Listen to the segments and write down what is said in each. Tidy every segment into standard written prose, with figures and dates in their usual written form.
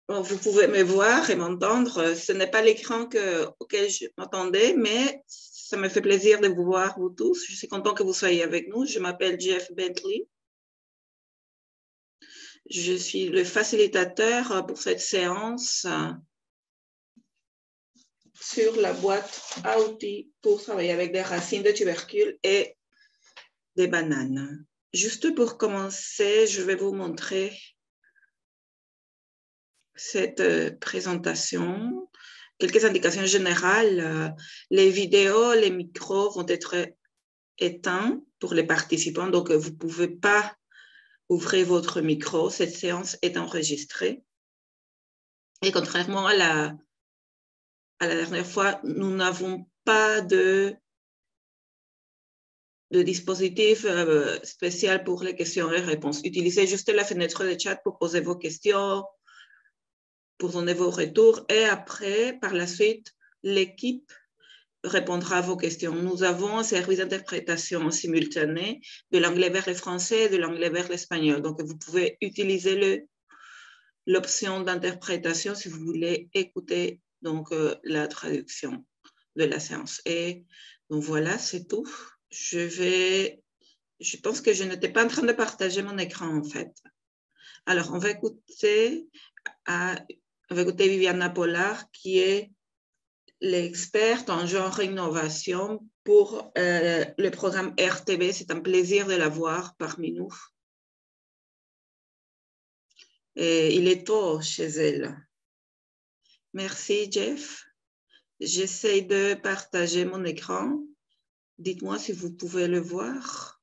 Bon, vous pouvez me voir et m'entendre. Ce n'est pas l'écran auquel je m'attendais, mais ça me fait plaisir de vous voir, vous tous. Je suis content que vous soyez avec nous. Je m'appelle Jeff Bentley. Je suis le facilitateur pour cette séance sur la boîte à outils pour travailler avec des racines de tubercules et des bananes. Juste pour commencer, je vais vous montrer cette présentation. Quelques indications générales. Les vidéos, les micros vont être éteints pour les participants, donc vous ne pouvez pas ouvrir votre micro. Cette séance est enregistrée. Et contrairement à la dernière fois, nous n'avons pas de dispositif spécial pour les questions et réponses. Utilisez juste la fenêtre de chat pour poser vos questions, pour donner vos retours. Et après, par la suite, l'équipe répondra à vos questions. Nous avons un service d'interprétation simultanée de l'anglais vers le français et de l'anglais vers l'espagnol. Donc, vous pouvez utiliser l'option d'interprétation si vous voulez écouter donc, la traduction de la séance. Et donc, voilà, c'est tout. Je pense que je n'étais pas en train de partager mon écran, en fait. Alors, on va écouter Viviana Pollard, qui est l'experte en genre innovation pour le programme RTB. C'est un plaisir de la voir parmi nous. Et il est tôt chez elle. Merci, Jeff. J'essaie de partager mon écran. Dites-moi si vous pouvez le voir.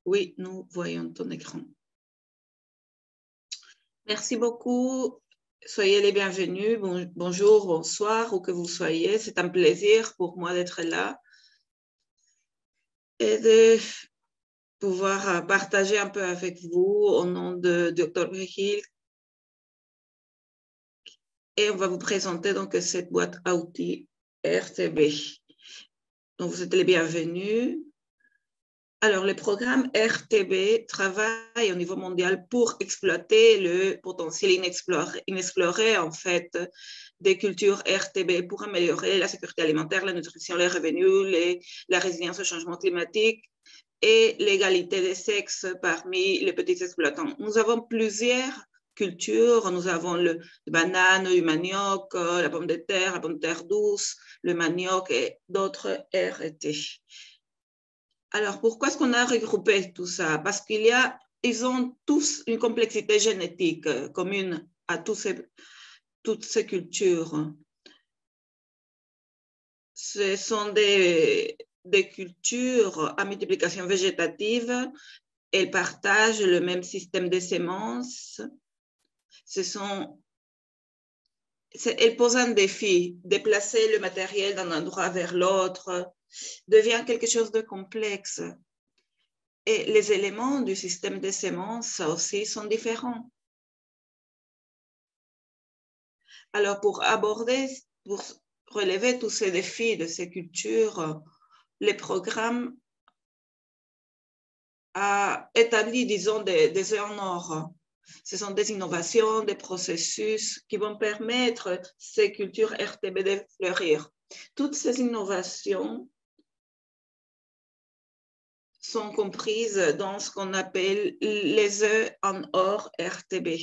Oui, nous voyons ton écran. Merci beaucoup. Soyez les bienvenus. Bonjour, bonsoir, où que vous soyez. C'est un plaisir pour moi d'être là et de pouvoir partager un peu avec vous au nom de Dr. Hill. Et on va vous présenter donc cette boîte à outils RTB. Donc, vous êtes les bienvenus. Alors, le programme RTB travaille au niveau mondial pour exploiter le potentiel inexploré en fait, des cultures RTB pour améliorer la sécurité alimentaire, la nutrition, les revenus, la résilience au changement climatique et l'égalité des sexes parmi les petits exploitants. Nous avons plusieurs cultures. Nous avons le banane, le manioc, la pomme de terre douce, le manioc et d'autres RT. Alors, pourquoi est-ce qu'on a regroupé tout ça? Parce ils ont tous une complexité génétique commune à toutes ces cultures. Ce sont des cultures à multiplication végétative. Elles partagent le même système de semences. Elles posent un défi. Déplacer le matériel d'un endroit vers l'autre devient quelque chose de complexe. Et les éléments du système de semences aussi sont différents. Alors, pour relever tous ces défis de ces cultures, le programme a établi, disons, des œufs en or. Ce sont des innovations, des processus qui vont permettre ces cultures RTB de fleurir. Toutes ces innovations sont comprises dans ce qu'on appelle les œufs en or RTB.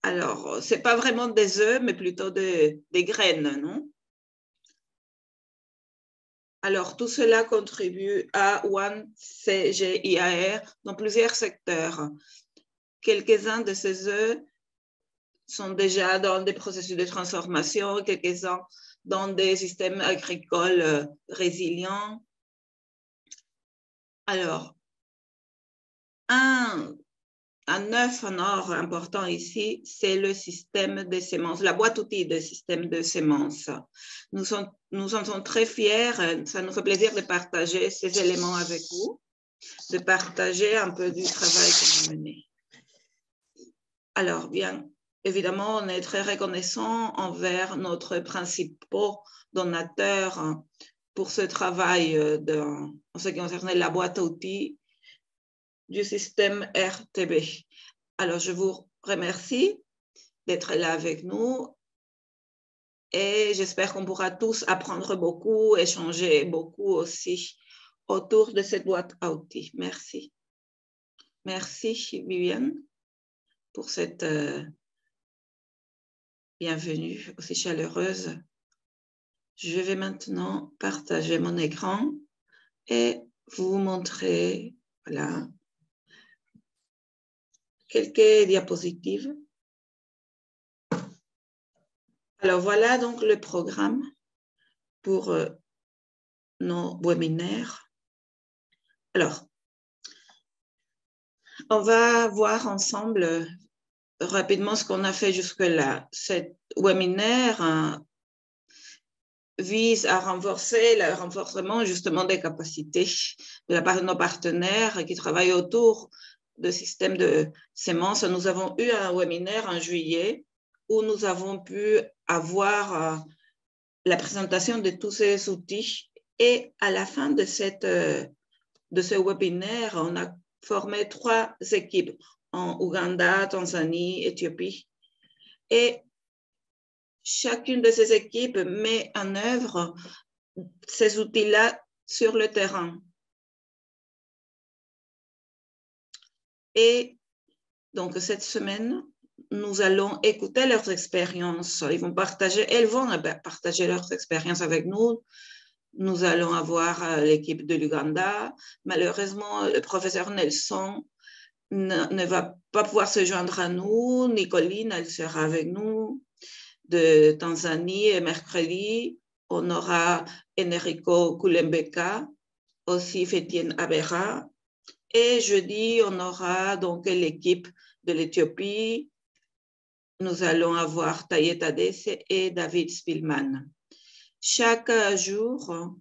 Alors, ce n'est pas vraiment des œufs, mais plutôt des graines, non? Alors, tout cela contribue à One CGIAR dans plusieurs secteurs. Quelques-uns de ces œufs sont déjà dans des processus de transformation, quelques-uns dans des systèmes agricoles résilients. Alors, un œuf en or important ici, c'est le système de semences, la boîte outils de système de semences. Nous en sommes très fiers. Ça nous fait plaisir de partager ces éléments avec vous, de partager un peu du travail qu'on a mené. Alors, bien évidemment, on est très reconnaissant envers notre principal donateur pour ce travail en ce qui concerne la boîte à outils du système RTB. Alors, je vous remercie d'être là avec nous et j'espère qu'on pourra tous apprendre beaucoup, échanger beaucoup aussi autour de cette boîte à outils. Merci. Merci, Viviane, pour cette bienvenue aussi chaleureuse. Je vais maintenant partager mon écran et vous montrer, voilà, quelques diapositives. Alors, voilà donc le programme pour nos webinaires. Alors, on va voir ensemble rapidement ce qu'on a fait jusque-là. Cet webinaire vise à renforcer le renforcement justement des capacités de la part de nos partenaires qui travaillent autour de systèmes de semences. Nous avons eu un webinaire en juillet où nous avons pu avoir la présentation de tous ces outils et à la fin de ce webinaire, on a formé 3 équipes en Ouganda, Tanzanie, Éthiopie et chacune de ces équipes met en œuvre ces outils-là sur le terrain. Et donc, cette semaine, nous allons écouter leurs expériences. Elles vont partager leurs expériences avec nous. Nous allons avoir l'équipe de l'Ouganda. Malheureusement, le professeur Nelson ne va pas pouvoir se joindre à nous. Nicoline, elle sera avec nous. De Tanzanie et mercredi, on aura Enrico Kulembeka, aussi Fetien Abera. Et jeudi, on aura donc l'équipe de l'Éthiopie. Nous allons avoir Tayet Adesse et David Spillman. Chaque jour,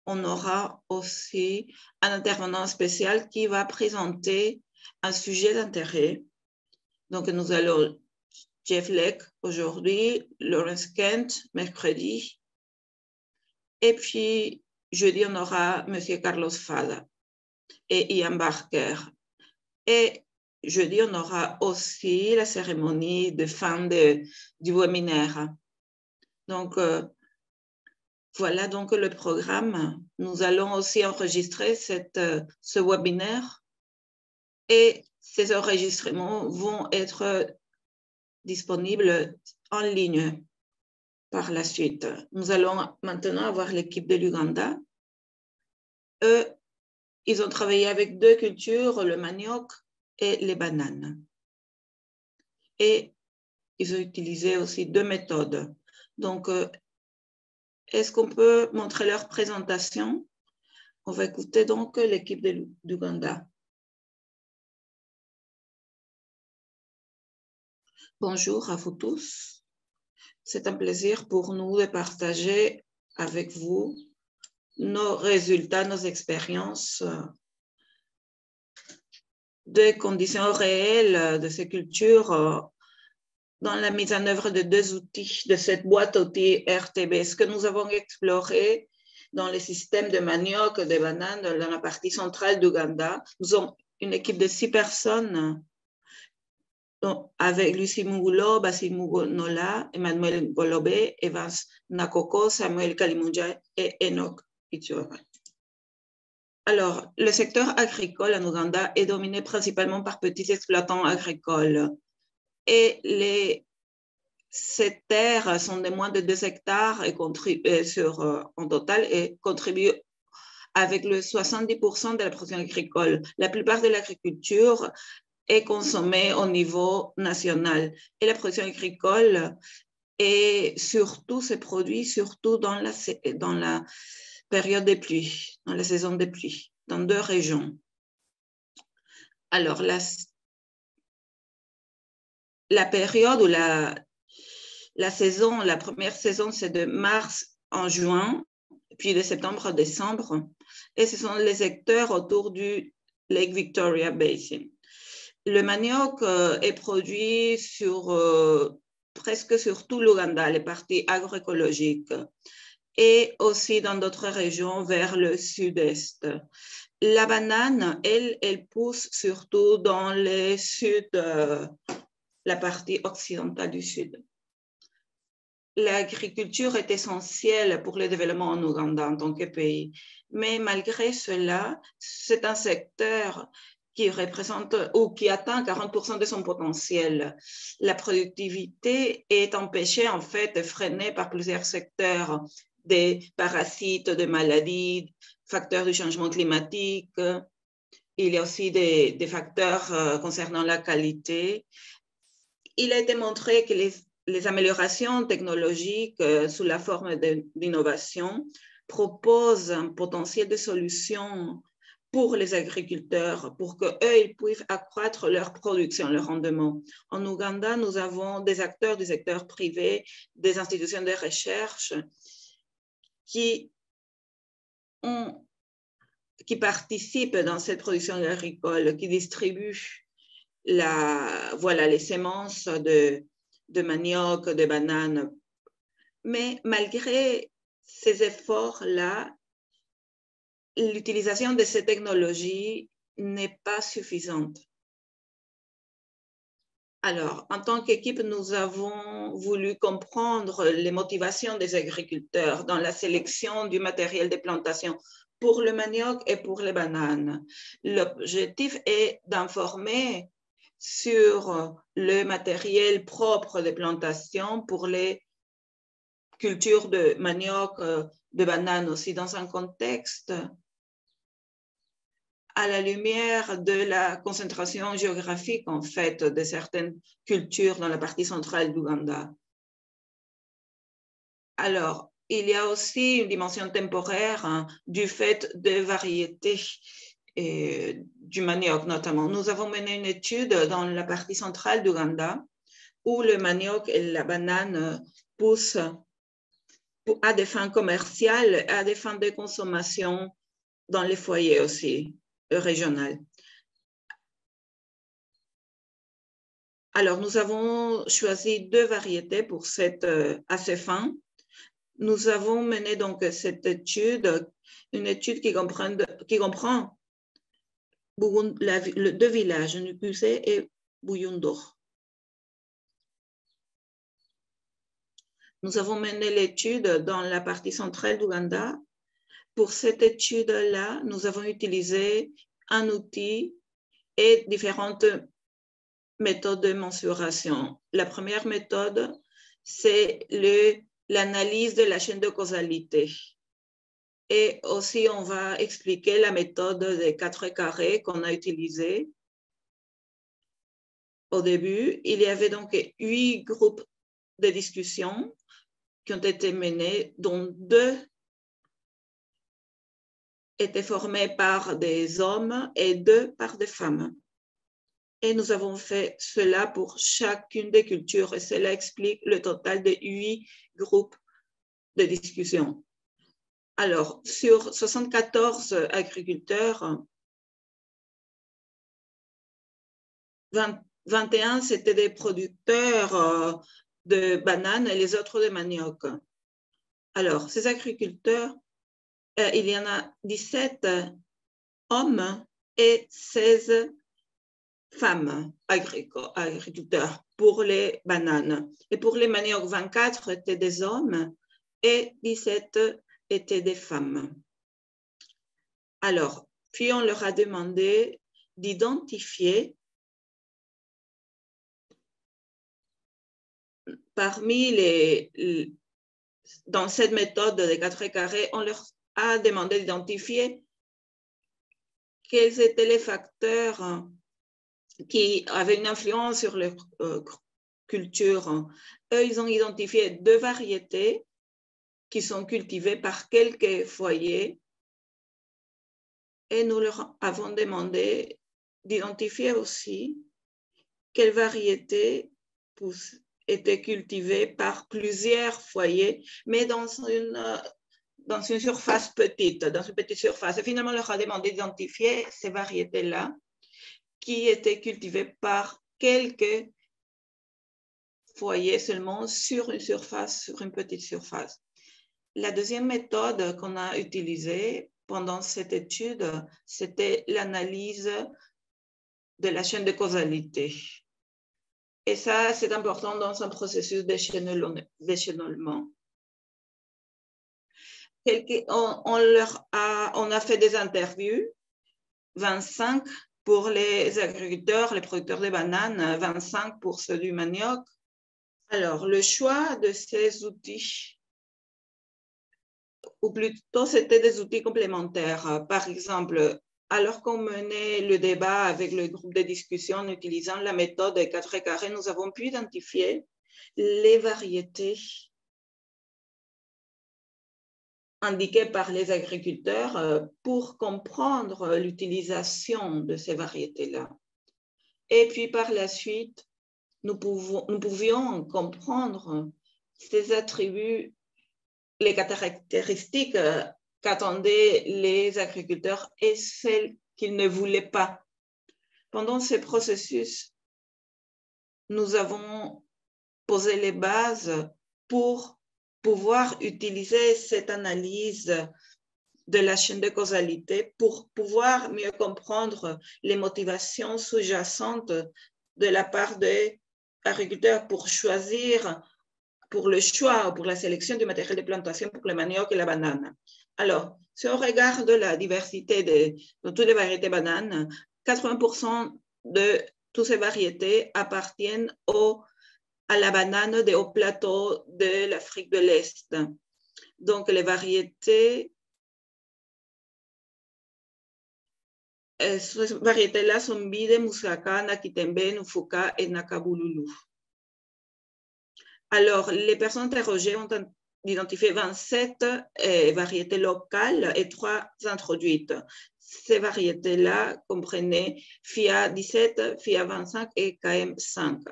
on aura aussi un intervenant spécial qui va présenter un sujet d'intérêt. Donc, nous allons Jeff Leck aujourd'hui, Lawrence Kent mercredi. Et puis, jeudi, on aura M. Carlos Fada et Ian Barker. Et jeudi, on aura aussi la cérémonie de fin du webinaire. Donc, voilà donc le programme. Nous allons aussi enregistrer ce webinaire et ces enregistrements vont être disponibles en ligne par la suite. Nous allons maintenant avoir l'équipe de l'Ouganda. Eux, ils ont travaillé avec 2 cultures, le manioc et les bananes. Et ils ont utilisé aussi 2 méthodes. Donc, est-ce qu'on peut montrer leur présentation? On va écouter donc l'équipe d'Ouganda. Bonjour à vous tous. C'est un plaisir pour nous de partager avec vous nos résultats, nos expériences des conditions réelles de ces cultures dans la mise en œuvre de 2 outils, de cette boîte à outils RTB. Ce que nous avons exploré dans les systèmes de manioc, de bananes, dans la partie centrale d'Ouganda. Nous avons une équipe de 6 personnes avec Lucie Mugulo, Basile Mugonola, Emmanuel Golobé, Evans Nakoko, Samuel Kalimunja et Enoch Itiora. Alors, le secteur agricole en Ouganda est dominé principalement par petits exploitants agricoles. Et ces terres sont de moins de 2 hectares et en total et contribuent avec le 70% de la production agricole. La plupart de l'agriculture est consommée au niveau national. Et la production agricole et surtout se produit surtout dans la période des pluies, dans la saison des pluies, dans 2 régions. Alors, la période où la saison, la première saison, c'est de mars en juin, puis de septembre à décembre. Et ce sont les secteurs autour du Lake Victoria Basin. Le manioc est produit presque sur tout l'Ouganda, les parties agroécologiques, et aussi dans d'autres régions vers le sud-est. La banane, elle pousse surtout dans le sud, la partie occidentale du sud. L'agriculture est essentielle pour le développement en Ouganda en tant que pays. Mais malgré cela, c'est un secteur qui représente ou qui atteint 40% de son potentiel. La productivité est empêchée, en fait, freinée par plusieurs secteurs, des parasites, des maladies, facteurs du changement climatique. Il y a aussi des facteurs concernant la qualité. Il a été montré que les améliorations technologiques sous la forme d'innovation proposent un potentiel de solutions pour les agriculteurs, pour qu'eux, ils puissent accroître leur production, leur rendement. En Ouganda, nous avons des acteurs du secteur privé, des institutions de recherche qui participent dans cette production agricole, qui distribuent les semences de manioc, de bananes. Mais malgré ces efforts-là, l'utilisation de ces technologies n'est pas suffisante. Alors, en tant qu'équipe, nous avons voulu comprendre les motivations des agriculteurs dans la sélection du matériel de plantation pour le manioc et pour les bananes. L'objectif est d'informer sur le matériel propre de plantation pour les cultures de manioc, de bananes aussi, dans un contexte à la lumière de la concentration géographique, en fait, de certaines cultures dans la partie centrale d'Ouganda. Alors, il y a aussi une dimension temporaire du fait des variétés du manioc, notamment. Nous avons mené une étude dans la partie centrale d'Ouganda où le manioc et la banane poussent à des fins commerciales, à des fins de consommation dans les foyers aussi régionales. Alors, nous avons choisi 2 variétés pour à ces fins. Nous avons mené donc cette étude, une étude qui comprend 2 villages, Nukuse et Buyundo. Nous avons mené l'étude dans la partie centrale d'Ouganda. Pour cette étude-là, nous avons utilisé un outil et différentes méthodes de mensuration. La première méthode, c'est l'analyse de la chaîne de causalité. Et aussi, on va expliquer la méthode des 4 carrés qu'on a utilisée. Au début, il y avait donc 8 groupes de discussion qui ont été menés, dont 2 étaient formés par des hommes et 2 par des femmes. Et nous avons fait cela pour chacune des cultures et cela explique le total de 8 groupes de discussion. Alors, sur 74 agriculteurs, 21 c'était des producteurs de bananes et les autres de manioc. Alors, ces agriculteurs, il y en a 17 hommes et 16 femmes agriculteurs pour les bananes. Et pour les manioc, 24 étaient des hommes et 17 étaient des femmes. Alors, puis on leur a demandé d'identifier dans cette méthode des 4 carrés, on leur a demandé d'identifier quels étaient les facteurs qui avaient une influence sur leur culture. Eux, ils ont identifié 2 variétés qui sont cultivées par quelques foyers et nous leur avons demandé d'identifier aussi quelles variétés étaient cultivées par plusieurs foyers, mais dans une surface petite, dans une petite surface. Et finalement, on leur a demandé d'identifier ces variétés-là qui étaient cultivées par quelques foyers seulement sur une petite surface. La deuxième méthode qu'on a utilisée pendant cette étude, c'était l'analyse de la chaîne de causalité. Et ça, c'est important dans un processus d'échelonnement. On a fait des interviews, 25 pour les agriculteurs, les producteurs de bananes, 25 pour ceux du manioc. Alors, le choix de ces outils, ou plutôt c'était des outils complémentaires. Par exemple, alors qu'on menait le débat avec le groupe de discussion en utilisant la méthode des 4 carrés, nous avons pu identifier les variétés indiquées par les agriculteurs pour comprendre l'utilisation de ces variétés-là. Et puis par la suite, nous pouvions comprendre ces attributs, les caractéristiques qu'attendaient les agriculteurs et celles qu'ils ne voulaient pas. Pendant ce processus, nous avons posé les bases pour pouvoir utiliser cette analyse de la chaîne de causalité pour pouvoir mieux comprendre les motivations sous-jacentes de la part des agriculteurs pour choisir, pour le choix ou pour la sélection du matériel de plantation pour le manioc et la banane. Alors, si on regarde la diversité de toutes les variétés de bananes, 80% de toutes ces variétés appartiennent à la banane des hauts plateaux de l'Afrique de l'Est. Donc, les variétés, ces variétés-là sont Bide, Musaka, Nakitembe, Nufuka et Nakabululu. Alors, les personnes interrogées ont identifié 27 variétés locales et 3 introduites. Ces variétés-là comprenaient FIA 17, FIA 25 et KM5.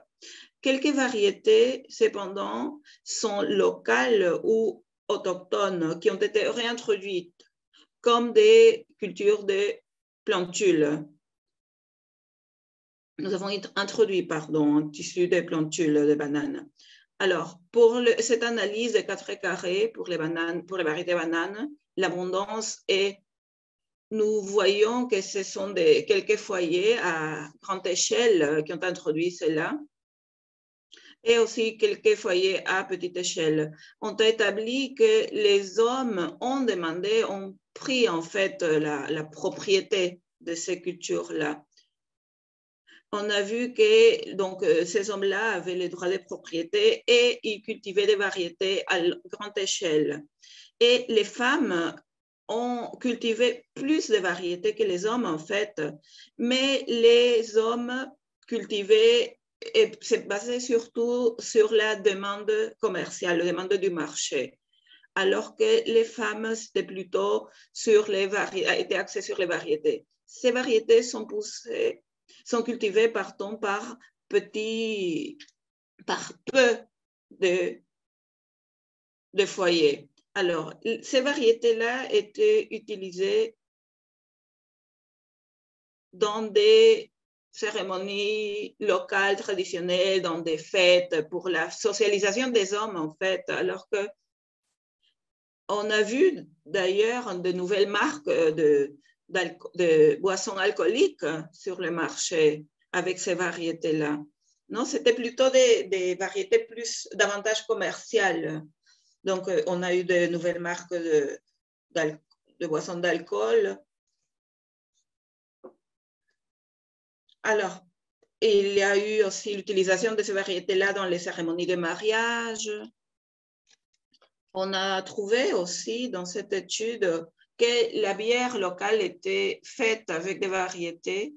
Quelques variétés, cependant, sont locales ou autochtones qui ont été réintroduites comme des cultures de plantules. Nous avons introduit, un tissu de plantules de bananes. Alors, pour cette analyse de 4 carrés pour les variétés bananes, l'abondance est, nous voyons que ce sont quelques foyers à grande échelle qui ont introduit cela, et aussi quelques foyers à petite échelle. On a établi que les hommes ont pris en fait la propriété de ces cultures-là. On a vu que donc, ces hommes-là avaient les droits de propriété et ils cultivaient des variétés à grande échelle. Et les femmes ont cultivé plus de variétés que les hommes, en fait, mais les hommes cultivaient, et c'est basé surtout sur la demande commerciale, la demande du marché, alors que les femmes, c'était plutôt étaient axées sur les variétés. Ces variétés sont cultivées par peu de foyers. Alors, ces variétés-là étaient utilisées dans des cérémonies locales, traditionnelles, dans des fêtes, pour la socialisation des hommes, en fait, alors que on a vu d'ailleurs de nouvelles marques de boissons alcooliques sur le marché avec ces variétés-là. Non, c'était plutôt des variétés davantage commerciales. Donc, on a eu de nouvelles marques de boissons d'alcool. Alors, il y a eu aussi l'utilisation de ces variétés-là dans les cérémonies de mariage. On a trouvé aussi dans cette étude que la bière locale était faite avec des variétés.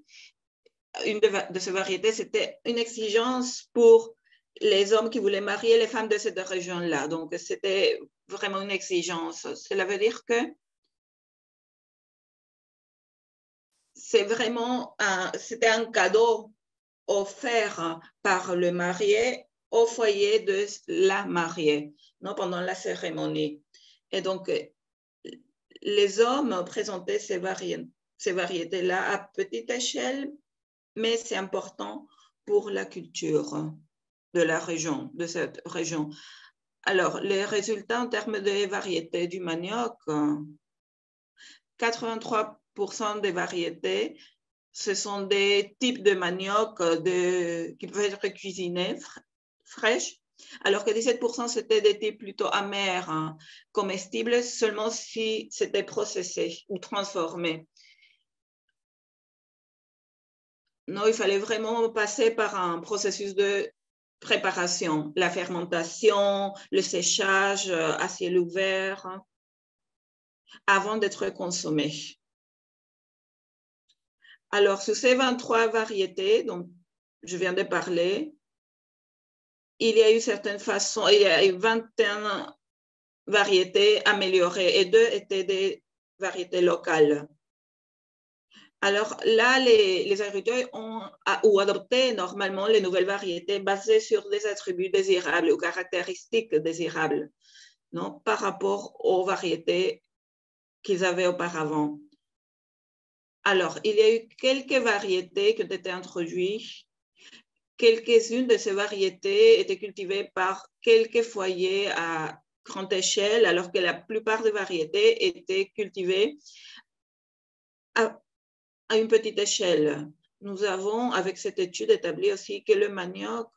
Une de ces variétés, c'était une exigence pour les hommes qui voulaient marier les femmes de cette région-là. Donc, c'était vraiment une exigence. Cela veut dire que c'était un cadeau offert par le marié au foyer de la mariée, non, pendant la cérémonie. Et donc, les hommes présentaient ces variétés-là à petite échelle, mais c'est important pour la culture de cette région. Alors, les résultats en termes de variétés du manioc, 83% des variétés, ce sont des types de manioc qui peuvent être cuisinés fraîches, alors que 17% c'était des types plutôt amers, hein, comestibles, seulement si c'était processé ou transformé. Non, il fallait vraiment passer par un processus de préparation, la fermentation, le séchage à ciel ouvert, hein, avant d'être consommé. Alors, sur ces 23 variétés dont je viens de parler, il y a eu certaines façons, il y a eu 21 variétés améliorées et 2 étaient des variétés locales. Alors là, les agriculteurs ont adopté normalement les nouvelles variétés basées sur des attributs désirables ou caractéristiques désirables, non, par rapport aux variétés qu'ils avaient auparavant. Alors, il y a eu quelques variétés qui ont été introduites. Quelques-unes de ces variétés étaient cultivées par quelques foyers à grande échelle, alors que la plupart des variétés étaient cultivées à une petite échelle. Nous avons, avec cette étude, établi aussi que le manioc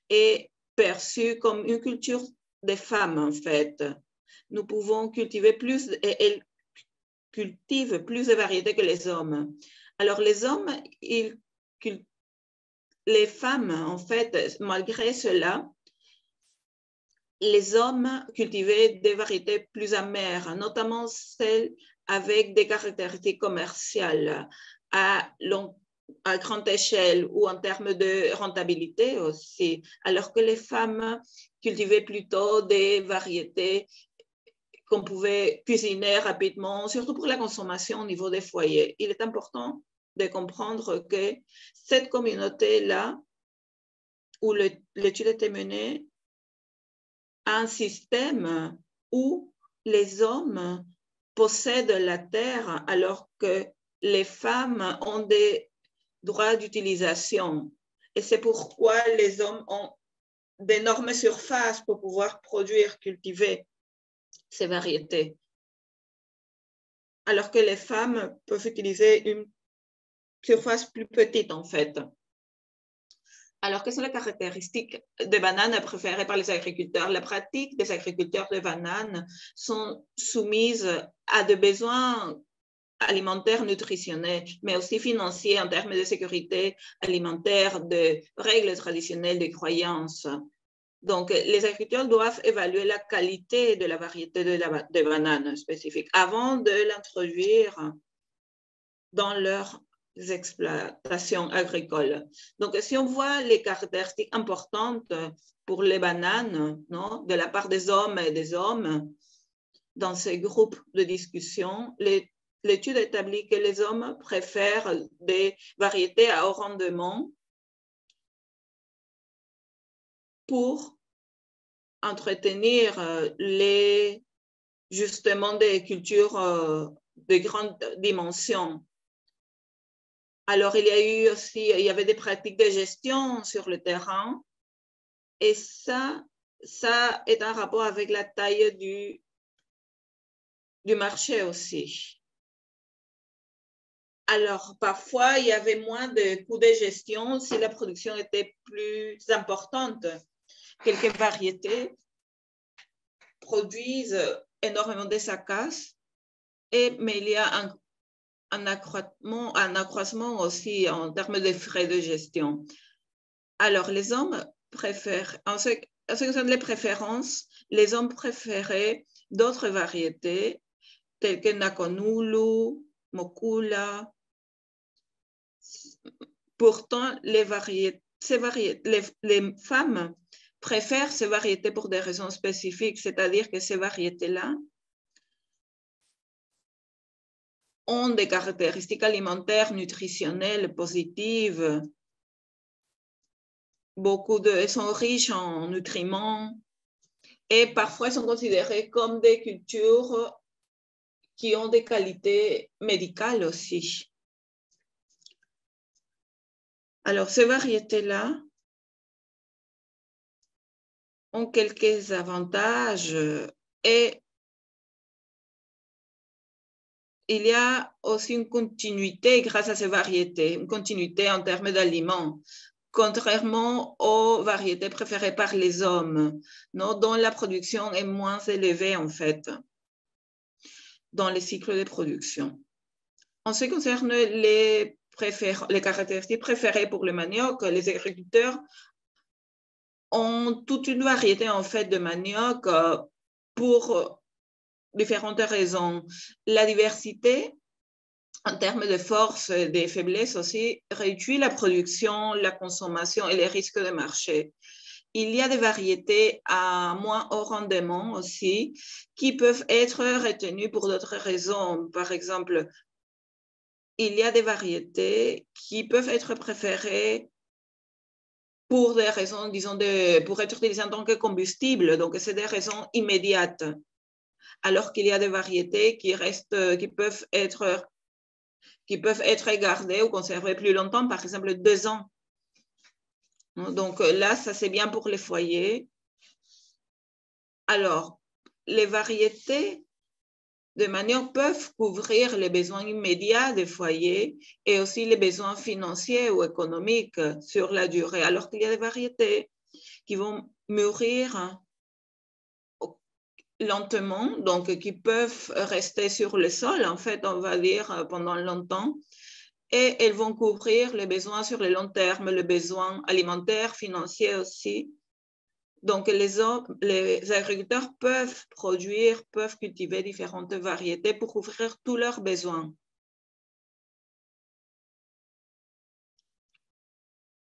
est perçu comme une culture des femmes, en fait. Nous pouvons cultiver plus, et elles cultivent plus de variétés que les hommes. Alors, les hommes, les femmes, en fait, malgré cela, les hommes cultivaient des variétés plus amères, notamment celles avec des caractéristiques commerciales à grande échelle ou en termes de rentabilité aussi, alors que les femmes cultivaient plutôt des variétés qu'on pouvait cuisiner rapidement, surtout pour la consommation au niveau des foyers. Il est important de comprendre que cette communauté-là, où l'étude était menée, a un système où les hommes possèdent la terre alors que les femmes ont des droits d'utilisation. Et c'est pourquoi les hommes ont d'énormes surfaces pour pouvoir produire, cultiver ces variétés, alors que les femmes peuvent utiliser une surface plus petite en fait. Alors, quelles sont les caractéristiques des bananes préférées par les agriculteurs? La pratique des agriculteurs de bananes sont soumises à des besoins alimentaires nutritionnels, mais aussi financiers en termes de sécurité alimentaire, de règles traditionnelles de croyances. Donc, les agriculteurs doivent évaluer la qualité de la variété de bananes spécifique avant de l'introduire dans leur exploitations agricoles. Donc, si on voit les caractéristiques importantes pour les bananes, non, de la part des hommes et des hommes, dans ces groupes de discussion, l'étude établit que les hommes préfèrent des variétés à haut rendement pour entretenir justement des cultures de grande dimension. Alors, il y avait des pratiques de gestion sur le terrain et ça est en rapport avec la taille du marché aussi. Alors, parfois, il y avait moins de coûts de gestion si la production était plus importante. Quelques variétés produisent énormément de sargasses, mais il y a un accroissement aussi en termes de frais de gestion. Alors, les hommes préfèrent, en ce qui concerne les préférences, les hommes préféraient d'autres variétés telles que Nakonulu, Mokula. Pourtant, les femmes préfèrent ces variétés pour des raisons spécifiques, c'est-à-dire que ces variétés-là ont des caractéristiques alimentaires, nutritionnelles, positives. Elles sont riches en nutriments et parfois elles sont considérées comme des cultures qui ont des qualités médicales aussi. Alors, ces variétés-là ont quelques avantages et il y a aussi une continuité grâce à ces variétés, une continuité en termes d'aliments, contrairement aux variétés préférées par les hommes, non, dont la production est moins élevée en fait, dans les cycles de production. En ce qui concerne les caractéristiques préférées pour le manioc, les agriculteurs ont toute une variété en fait de manioc pour différentes raisons. La diversité en termes de force et de faiblesse aussi réduit la production, la consommation et les risques de marché. Il y a des variétés à moins haut rendement aussi qui peuvent être retenues pour d'autres raisons. Par exemple, il y a des variétés qui peuvent être préférées pour des raisons, disons, pour être utilisées en tant que combustible. Donc, c'est des raisons immédiates. Alors qu'il y a des variétés qui peuvent être gardées ou conservées plus longtemps, par exemple 2 ans. Donc là, ça c'est bien pour les foyers. Alors, les variétés de manioc peuvent couvrir les besoins immédiats des foyers et aussi les besoins financiers ou économiques sur la durée, alors qu'il y a des variétés qui vont mûrir lentement, donc qui peuvent rester sur le sol, en fait, on va dire, pendant longtemps, et elles vont couvrir les besoins sur le long terme, les besoins alimentaires, financiers aussi. Donc, les agriculteurs peuvent cultiver différentes variétés pour couvrir tous leurs besoins.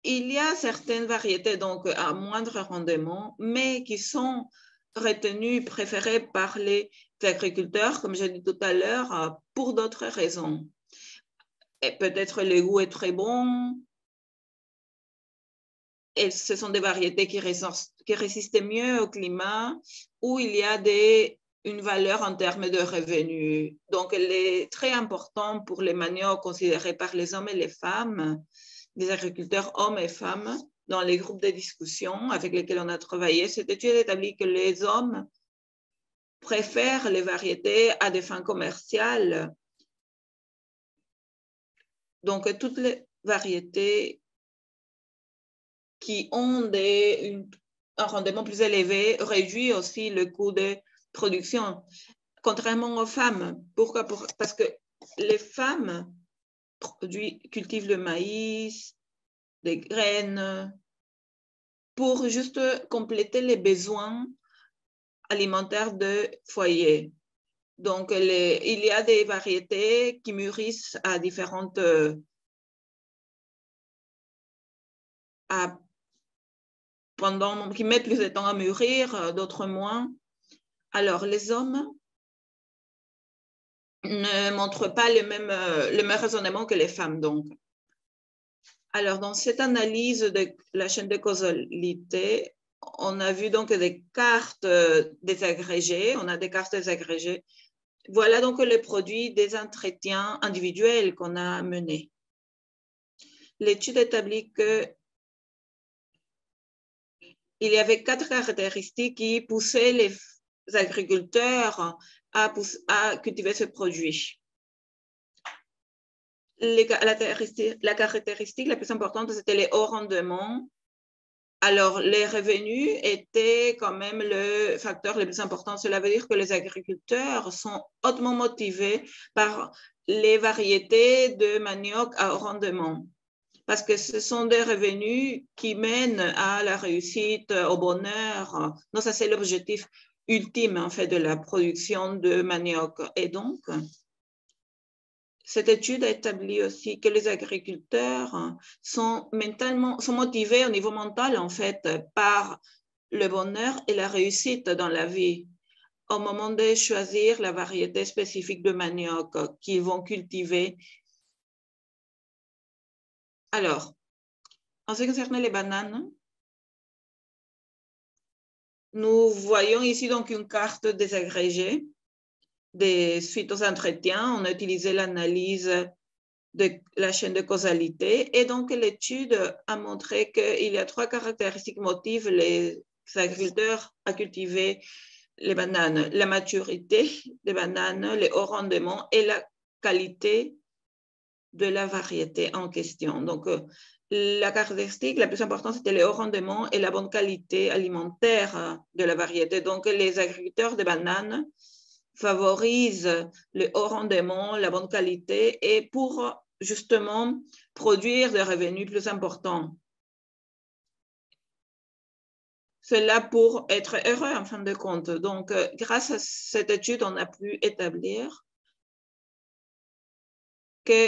Il y a certaines variétés donc à moindre rendement, mais qui sont retenues, préférées par les agriculteurs, comme j'ai dit tout à l'heure, pour d'autres raisons. Peut-être le goût est très bon, et ce sont des variétés qui résistent mieux au climat, où il y a une valeur en termes de revenus. Donc, elle est très importante pour les maniocs considérés par les hommes et les femmes, les agriculteurs hommes et femmes, dans les groupes de discussion avec lesquels on a travaillé. Cette étude établit que les hommes préfèrent les variétés à des fins commerciales. Donc, toutes les variétés qui ont un rendement plus élevé réduit aussi le coût de production, contrairement aux femmes. Pourquoi? Parce que les femmes cultivent le maïs, des graines, pour juste compléter les besoins alimentaires de foyer. Donc, il y a des variétés qui mûrissent à différentes qui mettent plus de temps à mûrir, d'autres moins. Alors, les hommes ne montrent pas le même raisonnement que les femmes, donc. Alors, dans cette analyse de la chaîne de causalité, on a vu donc des cartes désagrégées, on a des cartes désagrégées. Voilà donc le produit des entretiens individuels qu'on a menés. L'étude établit que il y avait 4 caractéristiques qui poussaient les agriculteurs à cultiver ce produit. La caractéristique la plus importante, c'était les hauts rendements. Alors, les revenus étaient quand même le facteur le plus important. Cela veut dire que les agriculteurs sont hautement motivés par les variétés de manioc à haut rendement, parce que ce sont des revenus qui mènent à la réussite, au bonheur. Donc, ça, c'est l'objectif ultime, en fait, de la production de manioc. Et donc, cette étude a établi aussi que les agriculteurs sont motivés au niveau mental, en fait, par le bonheur et la réussite dans la vie au moment de choisir la variété spécifique de manioc qu'ils vont cultiver. Alors, en ce qui concerne les bananes, nous voyons ici donc une carte désagrégée suite aux entretiens. On a utilisé l'analyse de la chaîne de causalité et donc l'étude a montré qu'il y a 3 caractéristiques qui motivent les agriculteurs à cultiver les bananes: la maturité des bananes, les hauts rendements et la qualité de la variété en question. Donc, la caractéristique la plus importante, c'était le haut rendement et la bonne qualité alimentaire de la variété. Donc, les agriculteurs de bananes favorisent le haut rendement, la bonne qualité et pour justement produire des revenus plus importants. Cela pour être heureux en fin de compte. Donc, grâce à cette étude, on a pu établir que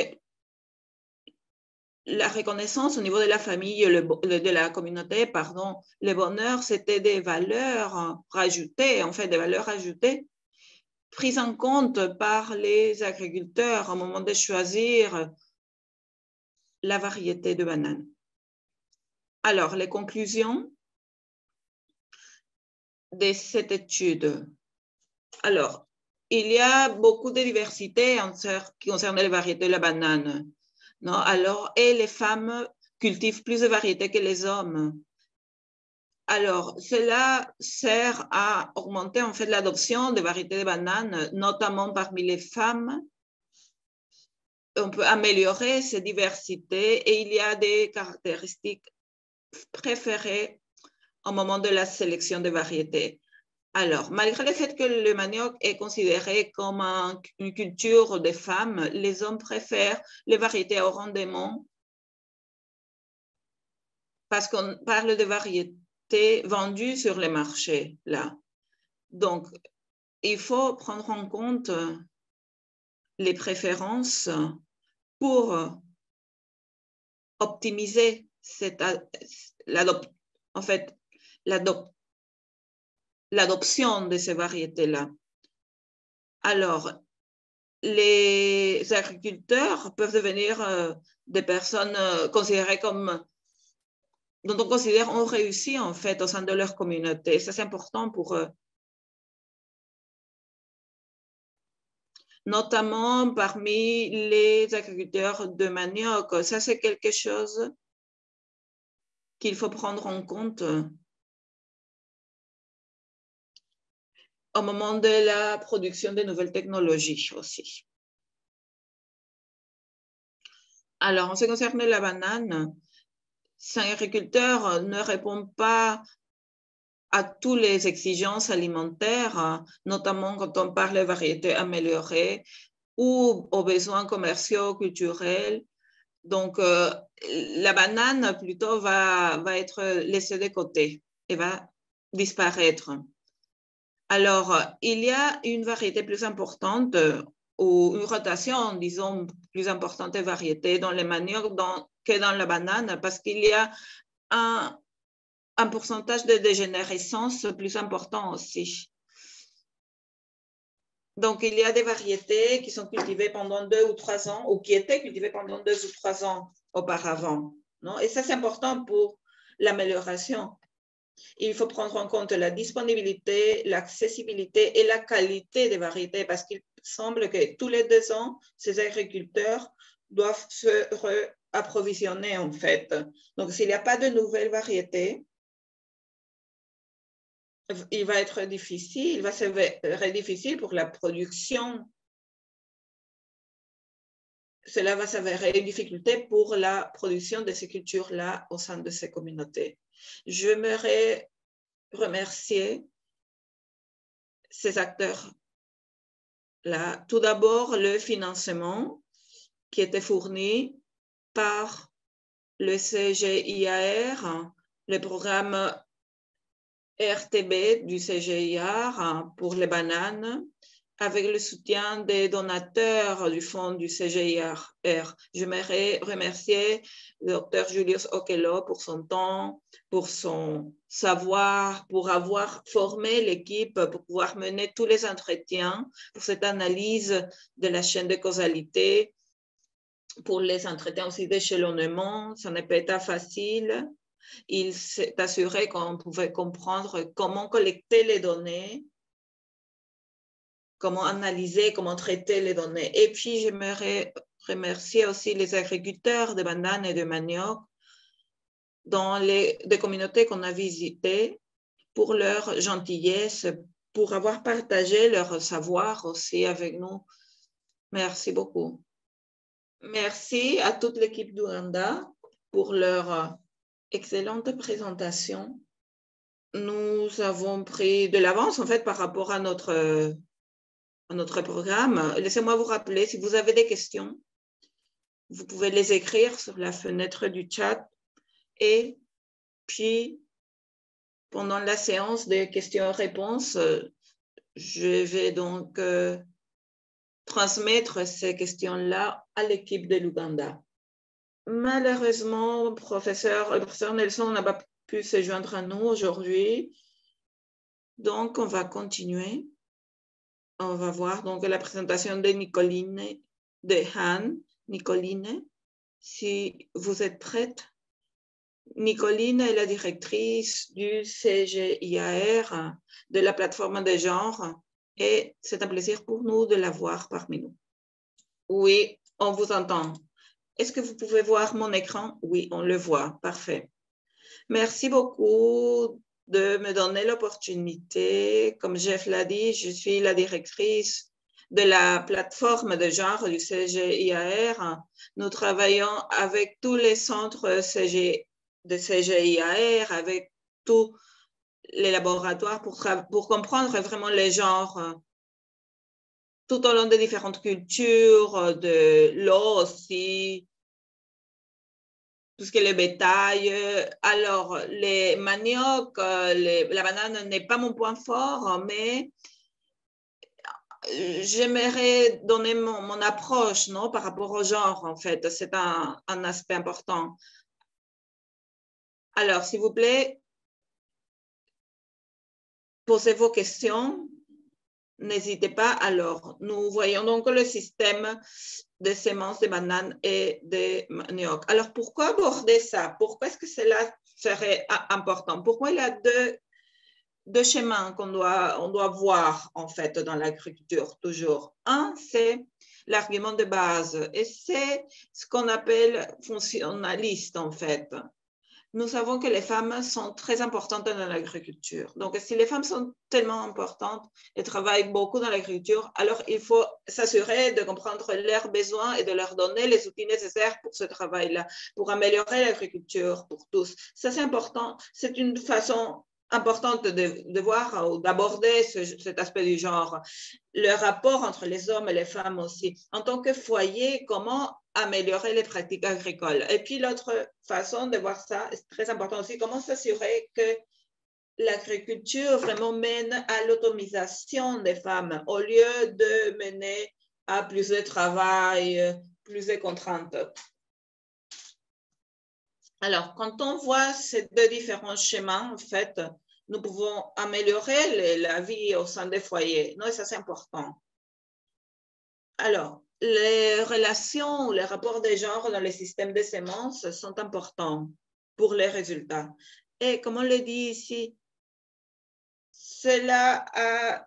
la reconnaissance au niveau de la famille, de la communauté, pardon, le bonheur, c'était des valeurs rajoutées, en fait, des valeurs ajoutées, prises en compte par les agriculteurs au moment de choisir la variété de bananes. Alors, les conclusions de cette étude. Alors, il y a beaucoup de diversité en ce qui concerne les variétés de la banane. Non? Alors, et les femmes cultivent plus de variétés que les hommes. Alors, cela sert à augmenter en fait l'adoption de variétés de bananes, notamment parmi les femmes. On peut améliorer ces diversités et il y a des caractéristiques préférées au moment de la sélection de variétés. Alors, malgré le fait que le manioc est considéré comme une culture des femmes, les hommes préfèrent les variétés au rendement parce qu'on parle de variétés vendues sur les marchés, là. Donc, il faut prendre en compte les préférences pour optimiser l'adoption de ces variétés-là. Alors, les agriculteurs peuvent devenir des personnes considérées comme, dont on considère ont réussi en fait au sein de leur communauté. Ça, c'est important pour eux. Notamment parmi les agriculteurs de manioc. Ça, c'est quelque chose qu'il faut prendre en compte au moment de la production de nouvelles technologies aussi. Alors, en ce qui concerne la banane, si un agriculteur ne répond pas à toutes les exigences alimentaires, notamment quand on parle de variétés améliorées ou aux besoins commerciaux, culturels, donc la banane plutôt va être laissée de côté et va disparaître. Alors, il y a une variété plus importante ou une rotation, disons, plus importante de variétés dans les manioc que dans la banane parce qu'il y a un pourcentage de dégénérescence plus important aussi. Donc, il y a des variétés qui sont cultivées pendant 2 ou 3 ans ou qui étaient cultivées pendant 2 ou 3 ans auparavant. Non? Et ça, c'est important pour l'amélioration. Il faut prendre en compte la disponibilité, l'accessibilité et la qualité des variétés parce qu'il semble que tous les 2 ans, ces agriculteurs doivent se réapprovisionner en fait. Donc, s'il n'y a pas de nouvelles variétés, il va être difficile, il va s'avérer difficile pour la production. Cela va s'avérer une difficulté pour la production de ces cultures-là au sein de ces communautés. J'aimerais remercier ces acteurs-là. Tout d'abord, le financement qui était fourni par le CGIAR, le programme RTB du CGIAR pour les bananes, avec le soutien des donateurs du fonds du CGIAR. J'aimerais remercier le docteur Julius Okello pour son temps, pour son savoir, pour avoir formé l'équipe, pour pouvoir mener tous les entretiens, pour cette analyse de la chaîne de causalité, pour les entretiens aussi d'échelonnement. Ça n'est pas facile. Il s'est assuré qu'on pouvait comprendre comment collecter les données, comment analyser, comment traiter les données. Et puis, j'aimerais remercier aussi les agriculteurs de bananes et de manioc dans des communautés qu'on a visitées pour leur gentillesse, pour avoir partagé leur savoir aussi avec nous. Merci beaucoup. Merci à toute l'équipe d'Ouganda pour leur excellente présentation. Nous avons pris de l'avance, en fait, par rapport à notre programme. Laissez-moi vous rappeler, si vous avez des questions, vous pouvez les écrire sur la fenêtre du chat. Et puis, pendant la séance des questions-réponses, je vais donc transmettre ces questions-là à l'équipe de l'Ouganda. Malheureusement, le professeur Nelson n'a pas pu se joindre à nous aujourd'hui. Donc, on va continuer. On va voir donc la présentation de Nicoline, de Han. Nicoline, si vous êtes prête. Nicoline est la directrice du CGIAR, de la plateforme des genres, et c'est un plaisir pour nous de la voir parmi nous. Oui, on vous entend. Est-ce que vous pouvez voir mon écran? Oui, on le voit. Parfait. Merci beaucoup de me donner l'opportunité. Comme Jeff l'a dit, je suis la directrice de la plateforme de genre du CGIAR. Nous travaillons avec tous les centres de CGIAR, avec tous les laboratoires pour comprendre vraiment les genres tout au long des différentes cultures, de l'eau aussi, tout ce qui est le bétail. Alors, les maniocs, la banane n'est pas mon point fort, mais j'aimerais donner mon approche, non, par rapport au genre, en fait. C'est un aspect important. Alors, s'il vous plaît, posez vos questions. N'hésitez pas. Alors, nous voyons donc le système de semences de bananes et de manioc. Alors, pourquoi aborder ça? Pourquoi est-ce que cela serait important? Pourquoi il y a deux chemins qu'on doit voir, en fait, dans l'agriculture, toujours. Un, c'est l'argument de base, et c'est ce qu'on appelle fonctionnaliste, en fait. Nous savons que les femmes sont très importantes dans l'agriculture. Donc, si les femmes sont tellement importantes et travaillent beaucoup dans l'agriculture, alors il faut s'assurer de comprendre leurs besoins et de leur donner les outils nécessaires pour ce travail-là, pour améliorer l'agriculture pour tous. Ça, c'est important. C'est une façon importante de voir ou d'aborder cet aspect du genre. Le rapport entre les hommes et les femmes aussi. En tant que foyer, comment améliorer les pratiques agricoles. Et puis l'autre façon de voir ça, c'est très important aussi, comment s'assurer que l'agriculture vraiment mène à l'autonomisation des femmes au lieu de mener à plus de travail, plus de contraintes. Alors, quand on voit ces deux différents schémas, en fait, nous pouvons améliorer la vie au sein des foyers. Non, et ça, c'est important. Alors, les relations ou les rapports des genres dans les systèmes de semences sont importants pour les résultats. Et comme on le dit ici, cela a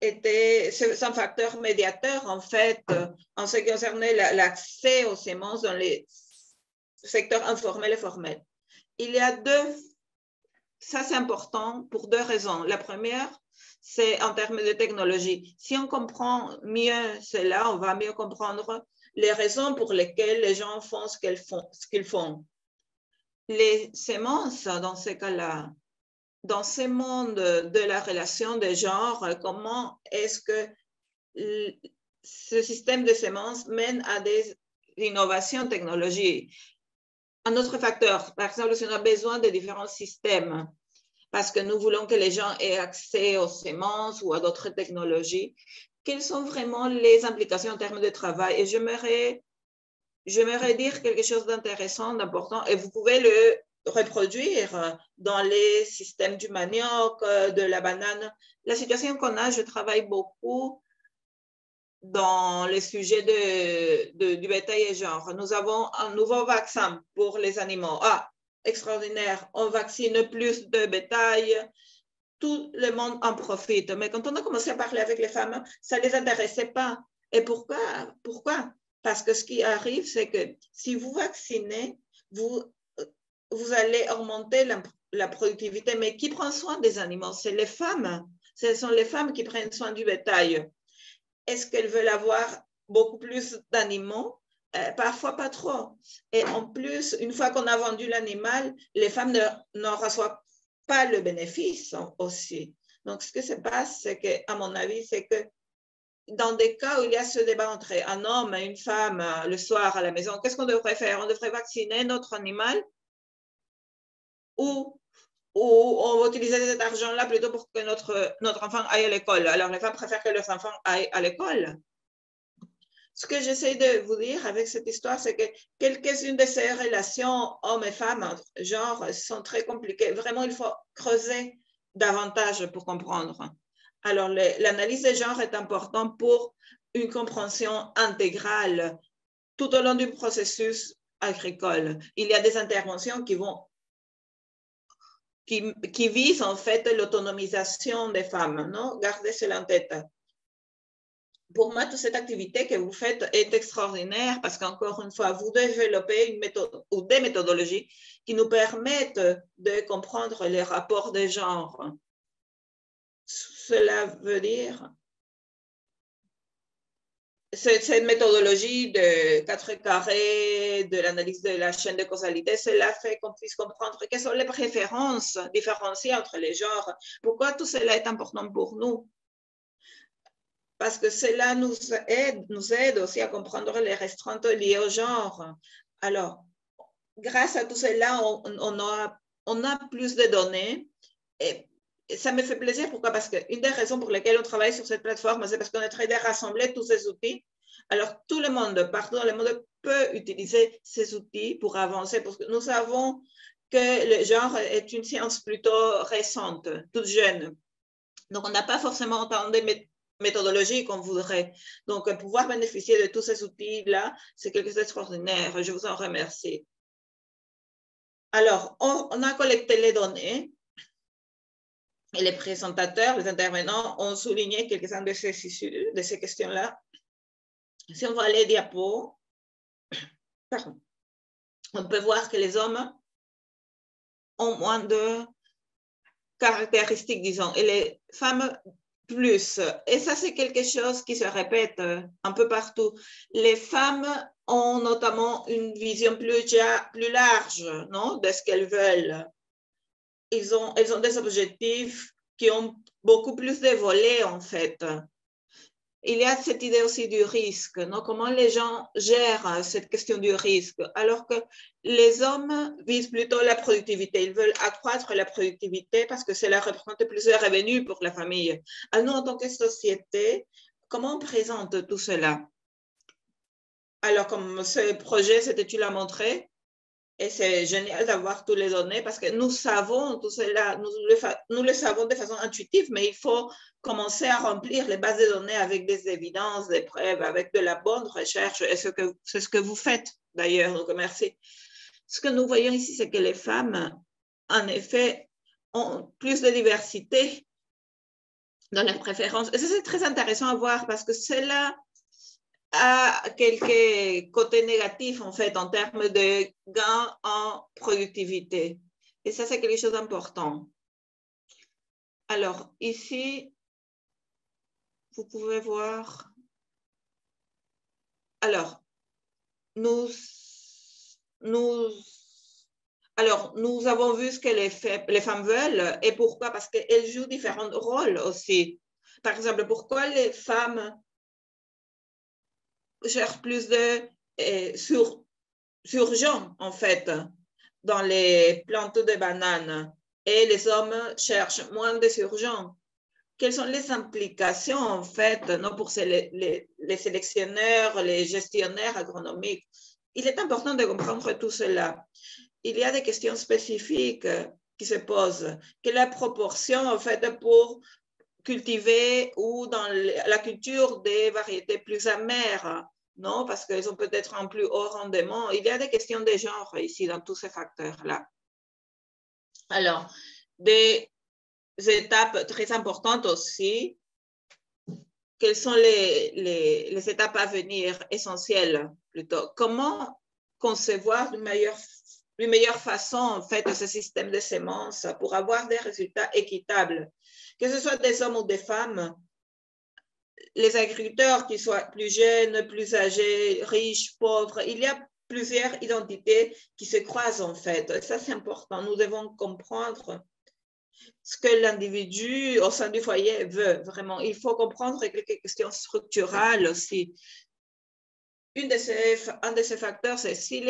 été, c'est un facteur médiateur, en fait, en ce qui concernait l'accès aux semences dans les secteurs informels et formels. Il y a ça c'est important pour deux raisons. La première, c'est en termes de technologie. Si on comprend mieux cela, on va mieux comprendre les raisons pour lesquelles les gens font ce qu'ils font. Les semences, dans ces cas-là, dans ce monde de la relation des genres, comment est-ce que ce système de semences mène à des innovations technologiques? Un autre facteur, par exemple, si on a besoin de différents systèmes, parce que nous voulons que les gens aient accès aux semences ou à d'autres technologies, quelles sont vraiment les implications en termes de travail? Et j'aimerais dire quelque chose d'intéressant, d'important, et vous pouvez le reproduire dans les systèmes du manioc, de la banane. La situation qu'on a, je travaille beaucoup dans les sujets du bétail et genre. Nous avons un nouveau vaccin pour les animaux. Ah, extraordinaire, on vaccine plus de bétail, tout le monde en profite. Mais quand on a commencé à parler avec les femmes, ça ne les intéressait pas. Et pourquoi? Parce que ce qui arrive, c'est que si vous vaccinez, vous allez augmenter la productivité. Mais qui prend soin des animaux? C'est les femmes. Ce sont les femmes qui prennent soin du bétail. Est-ce qu'elles veulent avoir beaucoup plus d'animaux, parfois pas trop. Et en plus, une fois qu'on a vendu l'animal, les femmes ne reçoivent pas le bénéfice aussi. Donc, ce qui se passe, c'est qu'à mon avis, c'est que dans des cas où il y a ce débat entre un homme et une femme le soir à la maison, qu'est-ce qu'on devrait faire? On devrait vacciner notre animal ou on va utiliser cet argent-là plutôt pour que notre enfant aille à l'école. Alors, les femmes préfèrent que leurs enfants aillent à l'école. Ce que j'essaie de vous dire avec cette histoire, c'est que quelques-unes de ces relations hommes et femmes, genre, sont très compliquées. Vraiment, il faut creuser davantage pour comprendre. Alors, l'analyse de genre est importante pour une compréhension intégrale tout au long du processus agricole. Il y a des interventions qui visent en fait l'autonomisation des femmes, non? Gardez cela en tête. Pour moi, toute cette activité que vous faites est extraordinaire parce qu'encore une fois, vous développez une méthode ou des méthodologies qui nous permettent de comprendre les rapports de genre. Cela veut dire, cette méthodologie de 4 carrés, de l'analyse de la chaîne de causalité, cela fait qu'on puisse comprendre quelles sont les préférences différenciées entre les genres. Pourquoi tout cela est important pour nous? Parce que cela nous aide aussi à comprendre les restreintes liées au genre. Alors, grâce à tout cela, on a plus de données. Et ça me fait plaisir. Pourquoi? Parce qu'une des raisons pour lesquelles on travaille sur cette plateforme, c'est parce qu'on est en train de rassembler tous ces outils. Alors, tout le monde, partout dans le monde, peut utiliser ces outils pour avancer. Parce que nous savons que le genre est une science plutôt récente, toute jeune. Donc, on n'a pas forcément autant de méthodologie qu'on voudrait. Donc, pouvoir bénéficier de tous ces outils-là, c'est quelque chose d'extraordinaire. Je vous en remercie. Alors, on a collecté les données et les présentateurs, les intervenants ont souligné quelques-uns de ces questions-là. Si on voit les diapos, pardon, on peut voir que les hommes ont moins de caractéristiques, disons, et les femmes plus. Et ça, c'est quelque chose qui se répète un peu partout. Les femmes ont notamment une vision plus large, non, de ce qu'elles veulent. Elles ont des objectifs qui ont beaucoup plus de volets, en fait. Il y a cette idée aussi du risque, non? Comment les gens gèrent cette question du risque, alors que les hommes visent plutôt la productivité. Ils veulent accroître la productivité parce que cela représente plusieurs revenus pour la famille. Alors nous, en tant que société, comment on présente tout cela? Alors, comme ce projet, cette étude l'a montré, et c'est génial d'avoir toutes les données parce que nous savons tout cela, nous le savons de façon intuitive, mais il faut commencer à remplir les bases de données avec des évidences, des preuves, avec de la bonne recherche. Et c'est ce que vous faites d'ailleurs, donc merci. Ce que nous voyons ici, c'est que les femmes, en effet, ont plus de diversité dans leurs préférences. Et ça, c'est très intéressant à voir parce que cela a quelques côtés négatifs en fait en termes de gains en productivité. Et ça, c'est quelque chose d'important. Alors, ici, vous pouvez voir. Alors, nous avons vu ce que les femmes veulent et pourquoi, parce qu'elles jouent différents rôles aussi. Par exemple, pourquoi les femmes cherchent plus de surgeons, en fait, dans les plantes de bananes et les hommes cherchent moins de surgeons. Quelles sont les implications, en fait, non, pour les sélectionneurs, les gestionnaires agronomiques? Il est important de comprendre tout cela. Il y a des questions spécifiques qui se posent. Quelle est la proportion, en fait, pour cultiver ou dans la culture des variétés plus amères? Non, parce qu'elles ont peut-être un plus haut rendement. Il y a des questions de genre ici dans tous ces facteurs-là. Alors, des étapes très importantes aussi. Quelles sont les étapes à venir essentielles plutôt? Comment concevoir d'une meilleure façon en fait ce système de semences pour avoir des résultats équitables, que ce soit des hommes ou des femmes? les agriculteurs, qu'ils soient plus jeunes, plus âgés, riches, pauvres, il y a plusieurs identités qui se croisent en fait. Et ça, c'est important. Nous devons comprendre ce que l'individu au sein du foyer veut vraiment. Il faut comprendre quelques questions structurales aussi. Un de ces facteurs, c'est si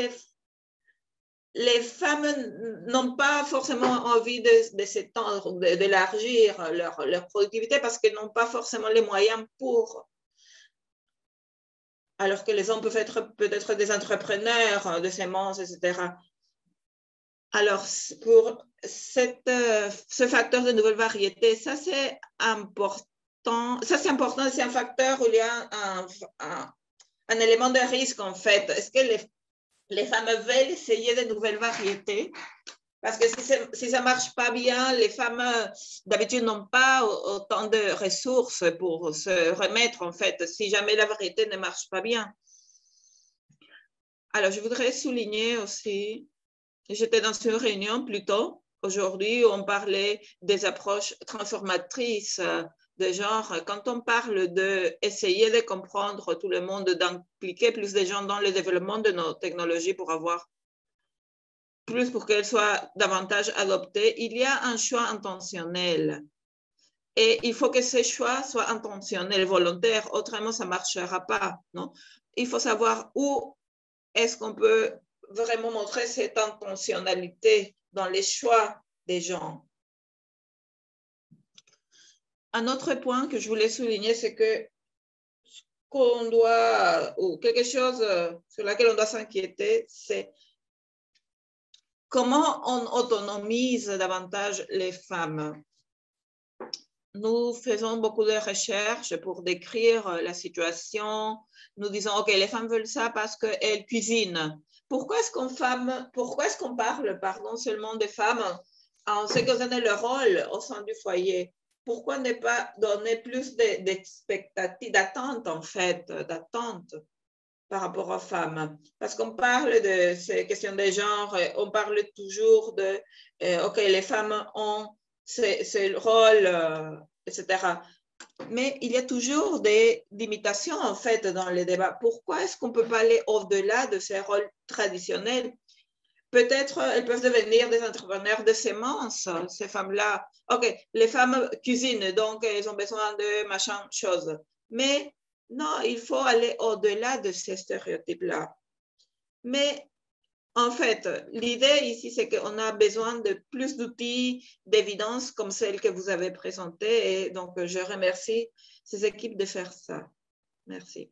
les femmes n'ont pas forcément envie de s'étendre, d'élargir leur productivité parce qu'elles n'ont pas forcément les moyens pour. Alors que les hommes peuvent être peut-être des entrepreneurs de semences, etc. Alors, pour ce facteur de nouvelles variétés, ça c'est important. Ça c'est important, c'est un facteur où il y a un élément de risque en fait. Est-ce que les femmes veulent essayer de nouvelles variétés? Parce que si ça ne marche pas bien, les femmes d'habitude n'ont pas autant de ressources pour se remettre en fait, si jamais la variété ne marche pas bien. Alors, je voudrais souligner aussi, j'étais dans une réunion plus tôt aujourd'hui où on parlait des approches transformatrices de genre. Quand on parle d'essayer de comprendre tout le monde, d'impliquer plus de gens dans le développement de nos technologies pour avoir plus pour qu'elles soient davantage adoptées, il y a un choix intentionnel. Et il faut que ces choix soient intentionnels, volontaires, autrement ça ne marchera pas. Non? Il faut savoir où est-ce qu'on peut vraiment montrer cette intentionnalité dans les choix des gens. Un autre point que je voulais souligner, c'est que qu'on doit, ou quelque chose sur laquelle on doit s'inquiéter, c'est comment on autonomise davantage les femmes. Nous faisons beaucoup de recherches pour décrire la situation. Nous disons, OK, les femmes veulent ça parce qu'elles cuisinent. Pourquoi est-ce qu'on parle seulement des femmes en ce qui concerne leur rôle au sein du foyer? Pourquoi ne pas donner plus d'expectatives, d'attentes en fait, d'attentes par rapport aux femmes? Parce qu'on parle de ces questions de genre, on parle toujours de, OK, les femmes ont ce rôle, etc. Mais il y a toujours des limitations en fait dans les débats. Pourquoi est-ce qu'on ne peut pas aller au-delà de ces rôles traditionnels? Peut-être elles peuvent devenir des entrepreneurs de semences, ces femmes-là. OK, les femmes cuisinent, donc elles ont besoin de machin chose. Mais non, il faut aller au-delà de ces stéréotypes-là. Mais en fait, l'idée ici, c'est qu'on a besoin de plus d'outils d'évidence comme celle que vous avez présentée. Et donc, je remercie ces équipes de faire ça. Merci.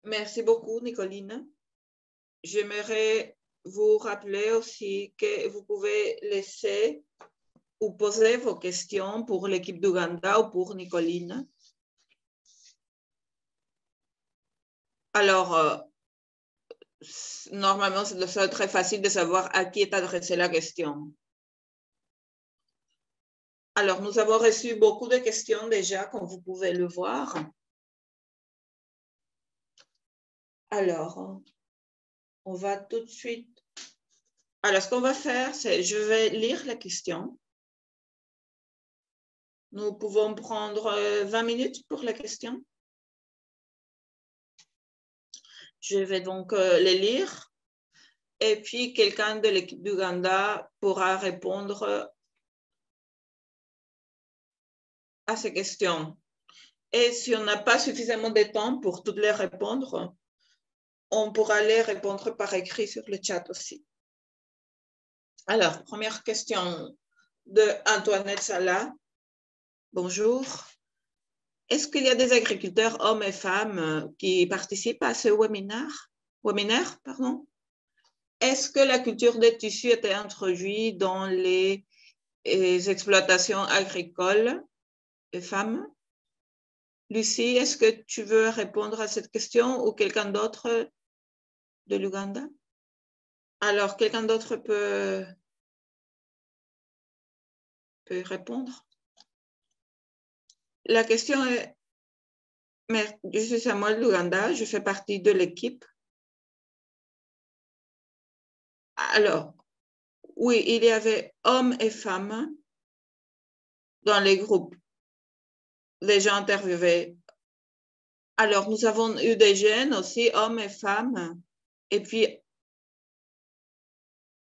Merci beaucoup, Nicoline. J'aimerais vous rappeler aussi que vous pouvez laisser ou poser vos questions pour l'équipe d'Ouganda ou pour Nicoline. Alors, normalement, c'est très facile de savoir à qui est adressée la question. Alors, nous avons reçu beaucoup de questions déjà, comme vous pouvez le voir. Alors, on va tout de suite. Alors, ce qu'on va faire, c'est je vais lire la question. Nous pouvons prendre 20 minutes pour la question. Je vais donc les lire. Et puis, quelqu'un de l'équipe d'Ouganda pourra répondre à ces questions. Et si on n'a pas suffisamment de temps pour toutes les répondre, on pourra les répondre par écrit sur le chat aussi. Alors, première question de Antoinette Salah. Bonjour. Est-ce qu'il y a des agriculteurs, hommes et femmes, qui participent à ce webinaire? Est-ce que la culture des tissus était introduite dans les exploitations agricoles des femmes? Lucie, est-ce que tu veux répondre à cette question ou quelqu'un d'autre de l'Ouganda? Alors, quelqu'un d'autre peut répondre? La question est, je suis Samuel d'Ouganda, je fais partie de l'équipe. Alors, oui, il y avait hommes et femmes dans les groupes. Les gens interviewés, Alors, nous avons eu des jeunes aussi, hommes et femmes. Et puis,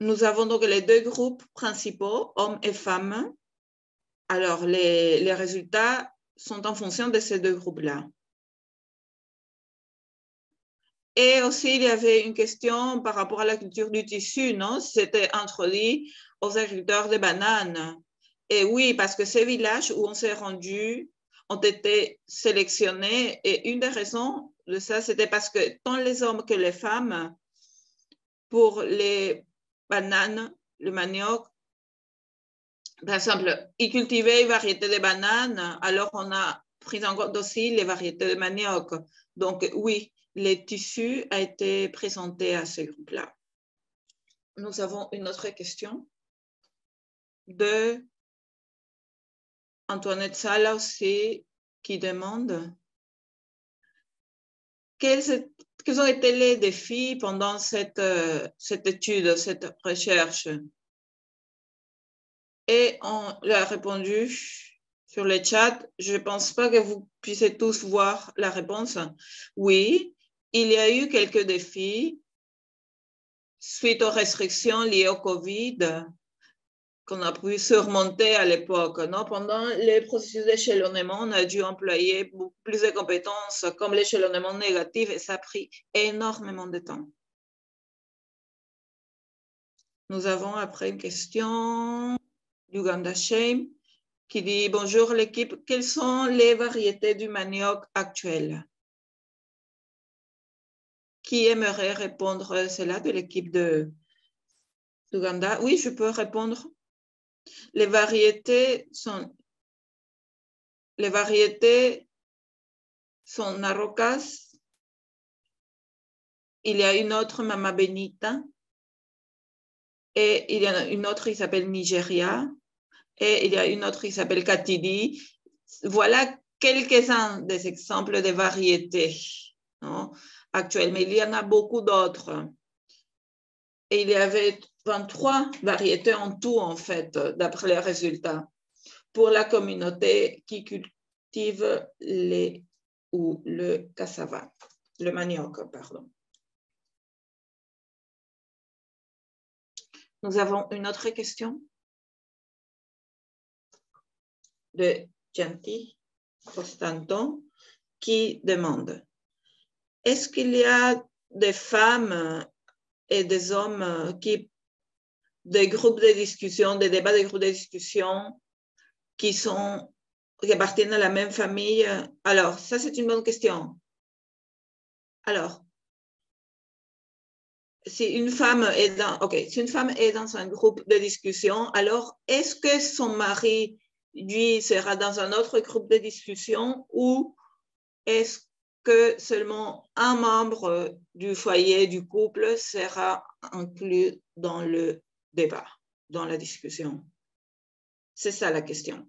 nous avons donc les deux groupes principaux, hommes et femmes. Alors, les résultats sont en fonction de ces deux groupes-là. Et aussi, il y avait une question par rapport à la culture du tissu, non? C'était introduit aux agriculteurs de bananes. Et oui, parce que ces villages où on s'est rendu ont été sélectionnés. Et une des raisons de ça, c'était parce que tant les hommes que les femmes, pour les bananes, le manioc, par exemple, ils cultivaient une variété de bananes, alors on a pris en compte aussi les variétés de manioc. Donc oui, les tissus a été présenté à ce groupe-là. Nous avons une autre question de Antoinette Sala aussi qui demande quels ont été les défis pendant cette étude, cette recherche. Et on lui a répondu sur le chat. Je ne pense pas que vous puissiez tous voir la réponse. Oui, il y a eu quelques défis suite aux restrictions liées au Covid qu'on a pu surmonter à l'époque. Pendant les processus d'échelonnement, on a dû employer beaucoup plus de compétences comme l'échelonnement négatif et ça a pris énormément de temps. Nous avons après une question d'Uganda Shame qui dit « Bonjour l'équipe, quelles sont les variétés du manioc actuelles ?» Qui aimerait répondre cela de l'équipe d'Uganda? Oui, je peux répondre. Les variétés sont Narocas. Il y a une autre, Mama Benita. Et il y a une autre qui s'appelle Nigeria. Et il y a une autre qui s'appelle Katidi. Voilà quelques-uns des exemples de variétés actuelles, mais il y en a beaucoup d'autres. Et il y avait 23 variétés en tout, en fait, d'après les résultats, pour la communauté qui cultive le cassava, le manioc, pardon. Nous avons une autre question de Gianti Costanton qui demande « Est-ce qu'il y a des femmes et des hommes des groupes de discussion, des débats de groupes de discussion qui appartiennent à la même famille? » Alors, ça c'est une bonne question. Alors, si une femme est dans un groupe de discussion, alors est-ce que son mari, lui, sera dans un autre groupe de discussion ou est-ce que seulement un membre du foyer, du couple, sera inclus dans le débat, dans la discussion? C'est ça la question.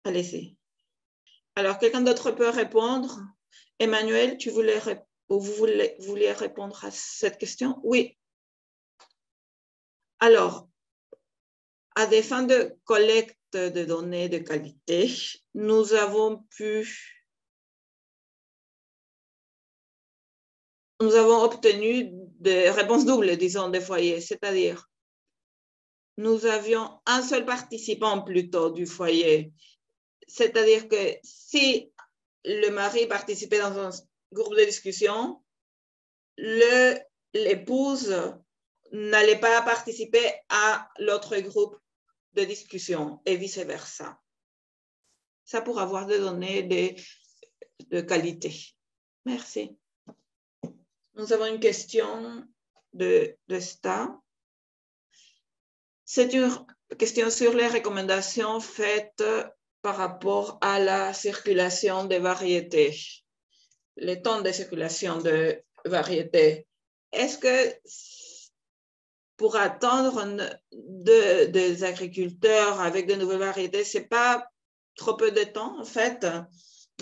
Allez-y. Alors, quelqu'un d'autre peut répondre? Emmanuel, vous vouliez répondre à cette question? Oui. Alors, à des fins de collecte de données de qualité, nous avons obtenu des réponses doubles, disons, des foyers, c'est-à-dire nous avions un seul participant plutôt du foyer, c'est-à-dire que si le mari participait dans un groupe de discussion, l'épouse n'allait pas participer à l'autre groupe de discussion et vice-versa. Ça pour avoir des données de qualité. Merci. Nous avons une question de Sta. C'est une question sur les recommandations faites par rapport à la circulation des variétés, le temps de circulation de variétés. Est-ce que pour attendre des agriculteurs avec de nouvelles variétés, ce n'est pas trop peu de temps en fait?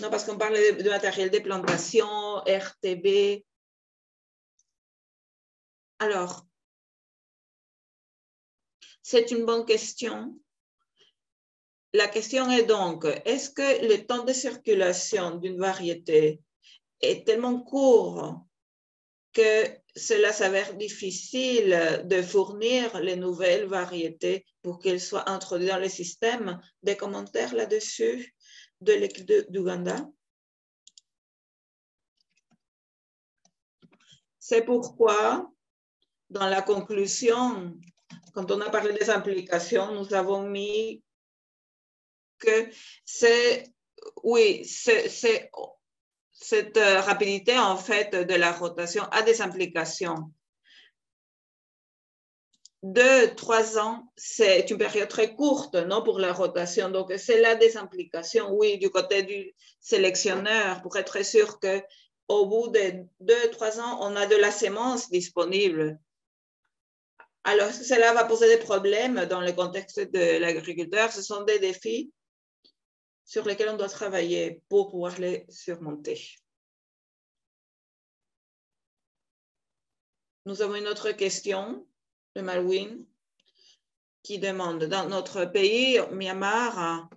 Non, parce qu'on parle de matériel de plantation, RTB. Alors, c'est une bonne question. la question est donc, est-ce que le temps de circulation d'une variété est tellement court que cela s'avère difficile de fournir les nouvelles variétés pour qu'elles soient introduites dans le système? Des commentaires là-dessus de l'équipe d'Ouganda? C'est pourquoi, dans la conclusion, quand on a parlé des implications, nous avons mis que cette rapidité, en fait, de la rotation a des implications. 2-3 ans, c'est une période très courte, non, pour la rotation. Donc, c'est là des implications, oui, du côté du sélectionneur, pour être sûr qu'au bout de 2-3 ans, on a de la sémence disponible. Alors, cela va poser des problèmes dans le contexte de l'agriculteur. Ce sont des défis sur lesquels on doit travailler pour pouvoir les surmonter. Nous avons une autre question de Malwin qui demande, dans notre pays, Myanmar,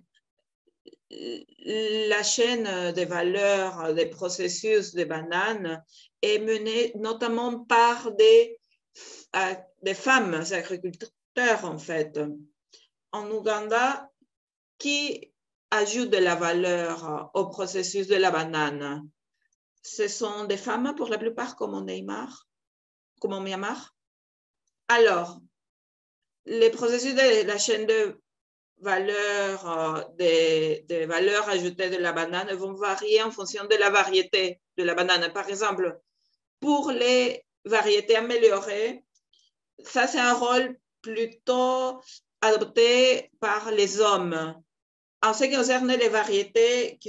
la chaîne des valeurs des processus de bananes est menée notamment par des femmes agriculteurs, en fait. En Ouganda, qui ajoute de la valeur au processus de la banane? Ce sont des femmes pour la plupart, comme au Myanmar. Alors, les processus de la chaîne de valeur, des valeurs ajoutées de la banane vont varier en fonction de la variété de la banane. Par exemple, pour les variétés améliorées, ça c'est un rôle plutôt adopté par les hommes. En ce qui concerne les variétés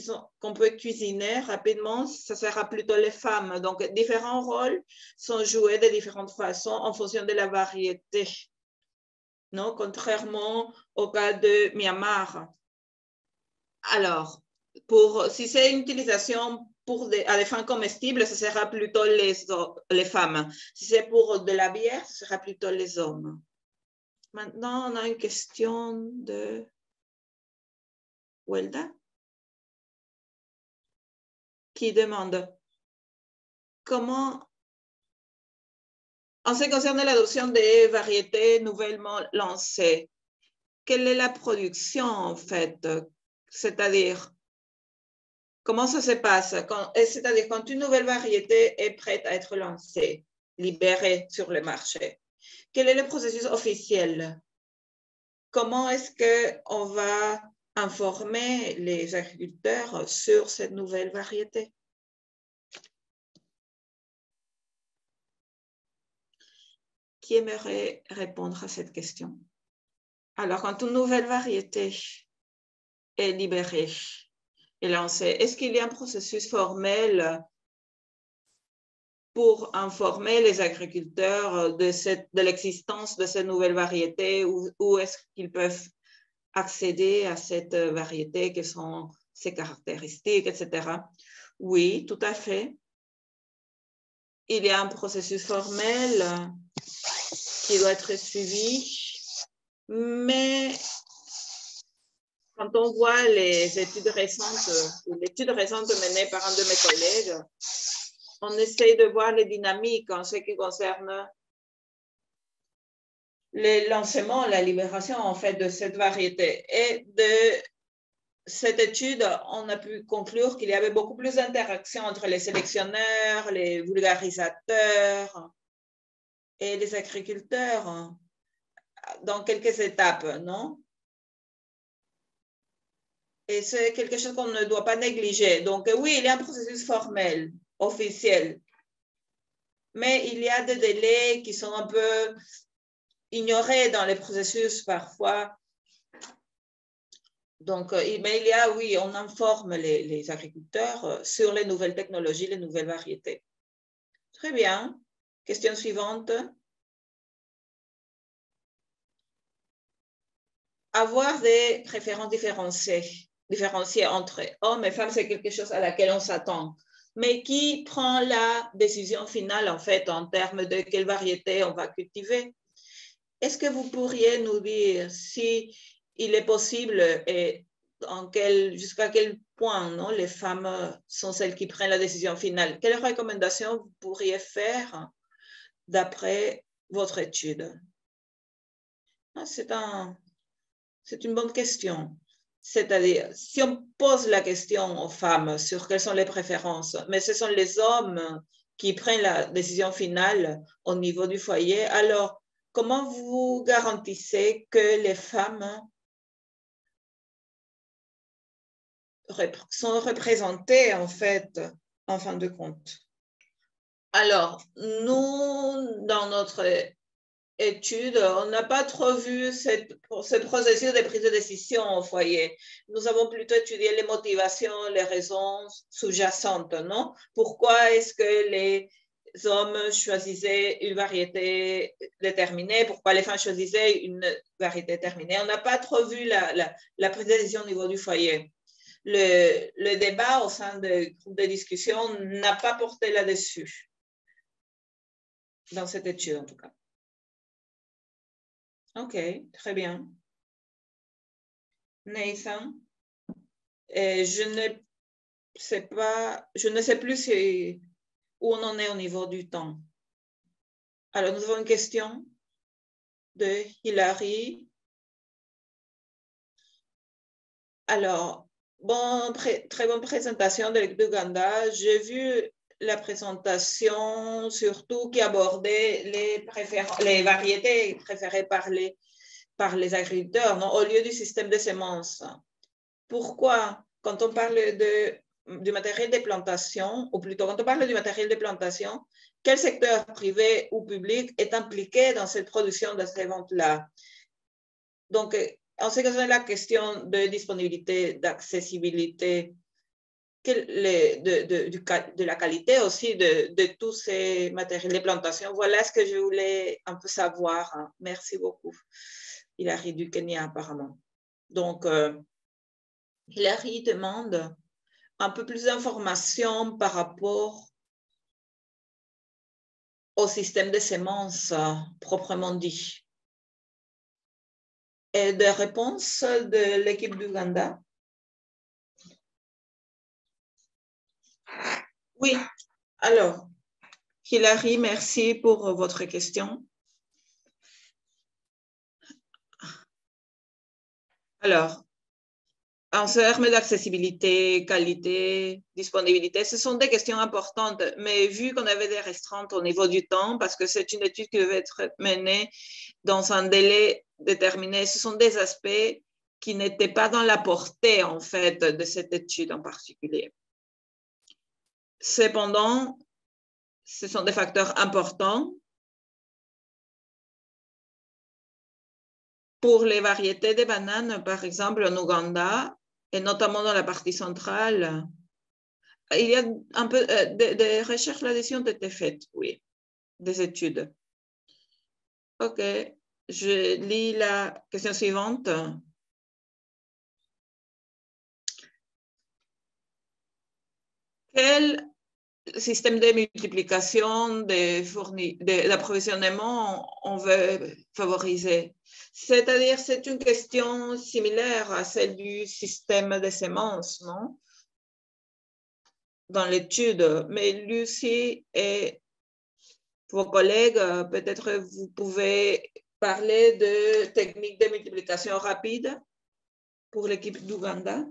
qu'on peut cuisiner rapidement, ce sera plutôt les femmes. Donc, différents rôles sont joués de différentes façons en fonction de la variété. Non, contrairement au cas de Myanmar. Alors, si c'est une utilisation à des fins comestibles, ce sera plutôt les femmes. Si c'est pour de la bière, ce sera plutôt les hommes. Maintenant, on a une question de Welda qui demande comment, en ce qui concerne l'adoption des variétés nouvellement lancées, quelle est la production en fait? C'est-à-dire, comment ça se passe? C'est-à-dire, quand une nouvelle variété est prête à être lancée, libérée sur le marché, quel est le processus officiel? Comment est-ce qu'on va informer les agriculteurs sur cette nouvelle variété? Qui aimerait répondre à cette question? Alors, quand une nouvelle variété est libérée et lancée, est-ce qu'il y a un processus formel pour informer les agriculteurs de l'existence de cette nouvelle variété, ou est-ce qu'ils peuvent accéder à cette variété, quelles sont ses caractéristiques, etc. Oui, tout à fait. Il y a un processus formel qui doit être suivi, mais quand on voit les études récentes, l'étude récente menée par un de mes collègues, on essaye de voir les dynamiques en ce qui concerne le lancement, la libération en fait de cette variété. Et de cette étude, on a pu conclure qu'il y avait beaucoup plus d'interactions entre les sélectionneurs, les vulgarisateurs et les agriculteurs dans quelques étapes, non? Et c'est quelque chose qu'on ne doit pas négliger. Donc oui, il y a un processus formel, officiel, mais il y a des délais qui sont un peu ignorés dans les processus parfois. Donc, mais il y a, oui, on informe les agriculteurs sur les nouvelles technologies, les nouvelles variétés. Très bien. Question suivante. Avoir des préférences différenciées entre hommes et femmes, c'est quelque chose à laquelle on s'attend. Mais qui prend la décision finale, en fait, en termes de quelle variété on va cultiver? Est-ce que vous pourriez nous dire si il est possible et jusqu'à quel point non, les femmes sont celles qui prennent la décision finale. Quelles recommandations vous pourriez faire d'après votre étude? C'est une bonne question. C'est-à-dire, si on pose la question aux femmes sur quelles sont les préférences, mais ce sont les hommes qui prennent la décision finale au niveau du foyer, alors comment vous garantissez que les femmes sont représentées, en fait, en fin de compte? Alors, nous, dans notre étude, on n'a pas trop vu ce processus de prise de décision au foyer. Nous avons plutôt étudié les motivations, les raisons sous-jacentes, non? Pourquoi est-ce que les hommes choisissaient une variété déterminée? Pourquoi les femmes choisissaient une variété déterminée? On n'a pas trop vu la prise de décision au niveau du foyer. Le débat au sein du groupe de discussion n'a pas porté là-dessus, dans cette étude en tout cas. Ok, très bien. Nathan, je ne sais plus où on en est au niveau du temps. Alors, nous avons une question de Hilary. Alors, très bonne présentation de l'équipe d'Ouganda. J'ai vu la présentation surtout qui abordait les variétés préférées par les agriculteurs, non, au lieu du système de semences. Pourquoi, quand on parle du matériel de plantation, ou plutôt quand on parle du matériel de plantation, quel secteur privé ou public est impliqué dans cette production, dans ces ventes-là? Donc, en ce qui concerne la question de disponibilité, d'accessibilité, de la qualité aussi de tous ces matériels de plantation, voilà ce que je voulais un peu savoir. Merci beaucoup. Hilary du Kenya, apparemment. Donc, Hilary demande un peu plus d'informations par rapport au système de semences proprement dit. Et des réponses de l'équipe d'Ouganda? Oui, alors, Hilary, merci pour votre question. Alors, en termes d'accessibilité, qualité, disponibilité, ce sont des questions importantes, mais vu qu'on avait des restreintes au niveau du temps, parce que c'est une étude qui devait être menée dans un délai déterminé, ce sont des aspects qui n'étaient pas dans la portée, en fait, de cette étude en particulier. Cependant, ce sont des facteurs importants pour les variétés de bananes, par exemple en Ouganda, et notamment dans la partie centrale. Il y a un peu des recherches là-dessus ont été faites, oui, des études. Ok, je lis la question suivante. Quel système de multiplication d'approvisionnement on veut favoriser? C'est-à-dire, c'est une question similaire à celle du système de semences, non? Dans l'étude, mais Lucie et vos collègues, peut-être vous pouvez parler de techniques de multiplication rapide pour l'équipe d'Ouganda.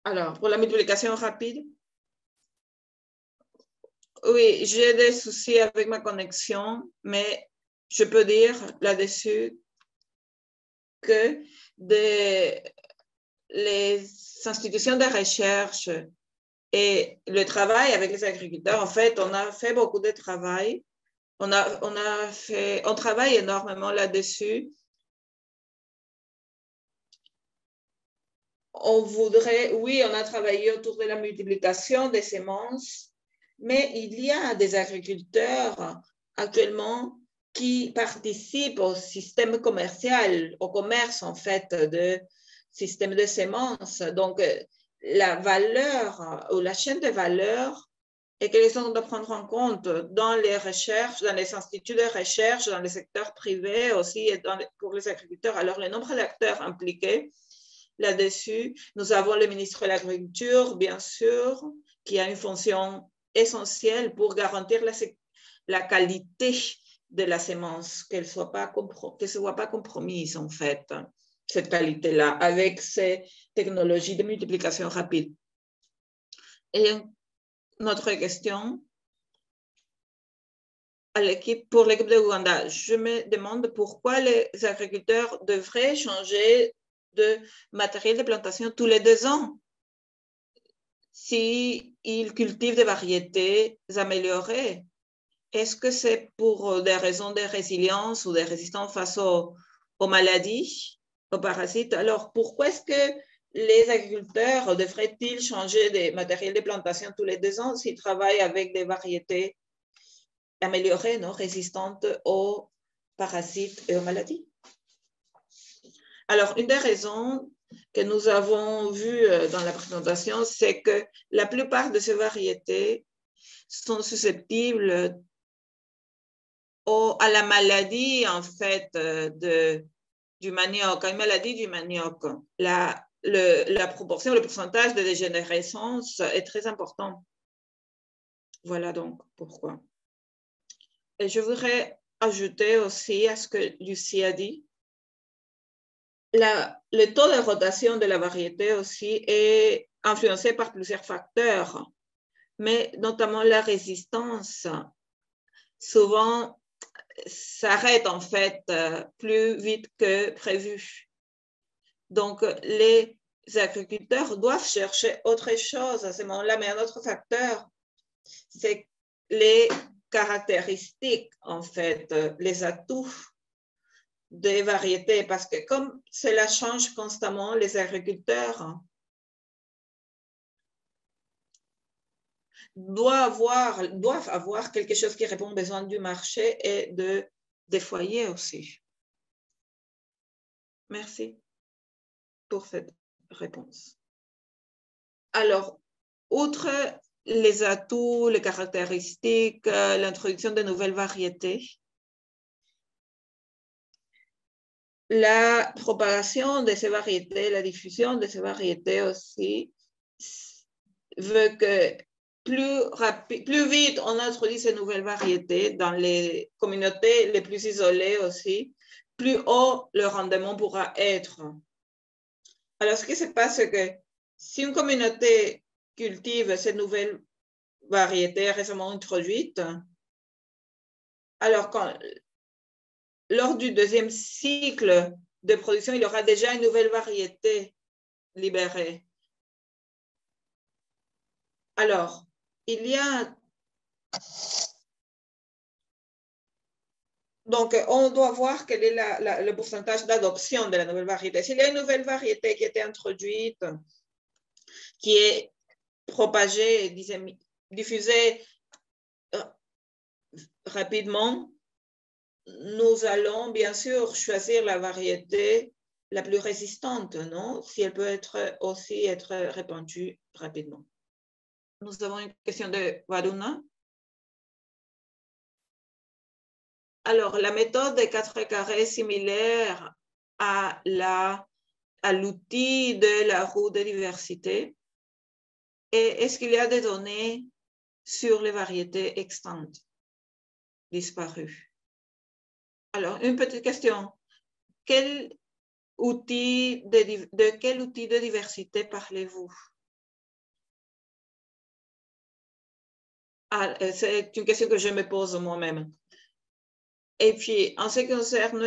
Alors, pour la multiplication rapide, oui, j'ai des soucis avec ma connexion, mais je peux dire là-dessus que les institutions de recherche et le travail avec les agriculteurs, en fait, on a fait beaucoup de travail. On travaille énormément là-dessus. Oui, on a travaillé autour de la multiplication des semences, mais il y a des agriculteurs actuellement qui participent au système commercial, au commerce en fait de système de semences. Donc, la valeur ou la chaîne de valeur et quelles sont à prendre en compte dans les recherches, dans les instituts de recherche, dans les secteurs privés aussi et pour les agriculteurs. Alors, le nombre d'acteurs impliqués là-dessus, nous avons le ministre de l'Agriculture, bien sûr, qui a une fonction essentielle pour garantir la qualité de la semence, qu'elle ne soit pas compromise, en fait, cette qualité-là, avec ces technologies de multiplication rapide. Et notre question pour l'équipe de Ouganda, je me demande pourquoi les agriculteurs devraient changer de matériel de plantation tous les 2 ans s'ils cultivent des variétés améliorées. Est-ce que c'est pour des raisons de résilience ou de résistance face aux maladies, aux parasites? Alors, pourquoi est-ce que les agriculteurs devraient-ils changer de matériel de plantation tous les 2 ans s'ils travaillent avec des variétés améliorées, non, résistantes aux parasites et aux maladies? Alors, une des raisons que nous avons vues dans la présentation, c'est que la plupart de ces variétés sont susceptibles à la maladie, en fait, du manioc, une maladie du manioc. La proportion, le pourcentage de dégénérescence est très important. Voilà donc pourquoi. Et je voudrais ajouter aussi à ce que Lucie a dit, le taux de rotation de la variété aussi est influencé par plusieurs facteurs, mais notamment la résistance. Souvent, s'arrête en fait plus vite que prévu. Donc, les agriculteurs doivent chercher autre chose à ce moment-là, mais un autre facteur, c'est les caractéristiques, en fait, les atouts des variétés, parce que comme cela change constamment, les agriculteurs doivent avoir quelque chose qui répond aux besoins du marché et des foyers aussi. Merci pour cette réponse. Alors, outre les atouts, les caractéristiques, l'introduction de nouvelles variétés, la propagation de ces variétés, la diffusion de ces variétés aussi veut que plus vite on introduit ces nouvelles variétés dans les communautés les plus isolées aussi, plus haut le rendement pourra être. Alors, ce qui se passe, c'est que si une communauté cultive ces nouvelles variétés récemment introduites, alors lors du deuxième cycle de production, il y aura déjà une nouvelle variété libérée. Alors, il y a... Donc, on doit voir quel est le pourcentage d'adoption de la nouvelle variété. S'il y a une nouvelle variété qui a été introduite, qui est propagée, diffusée rapidement, nous allons bien sûr choisir la variété la plus résistante, non? Si elle peut aussi être répandue rapidement. Nous avons une question de Varuna. Alors, la méthode des 4 carrés est similaire à l'outil de la roue de diversité. Et est-ce qu'il y a des données sur les variétés extantes disparues? Alors, une petite question. De quel outil de diversité parlez-vous? C'est une question que je me pose moi-même. Et puis, en ce qui concerne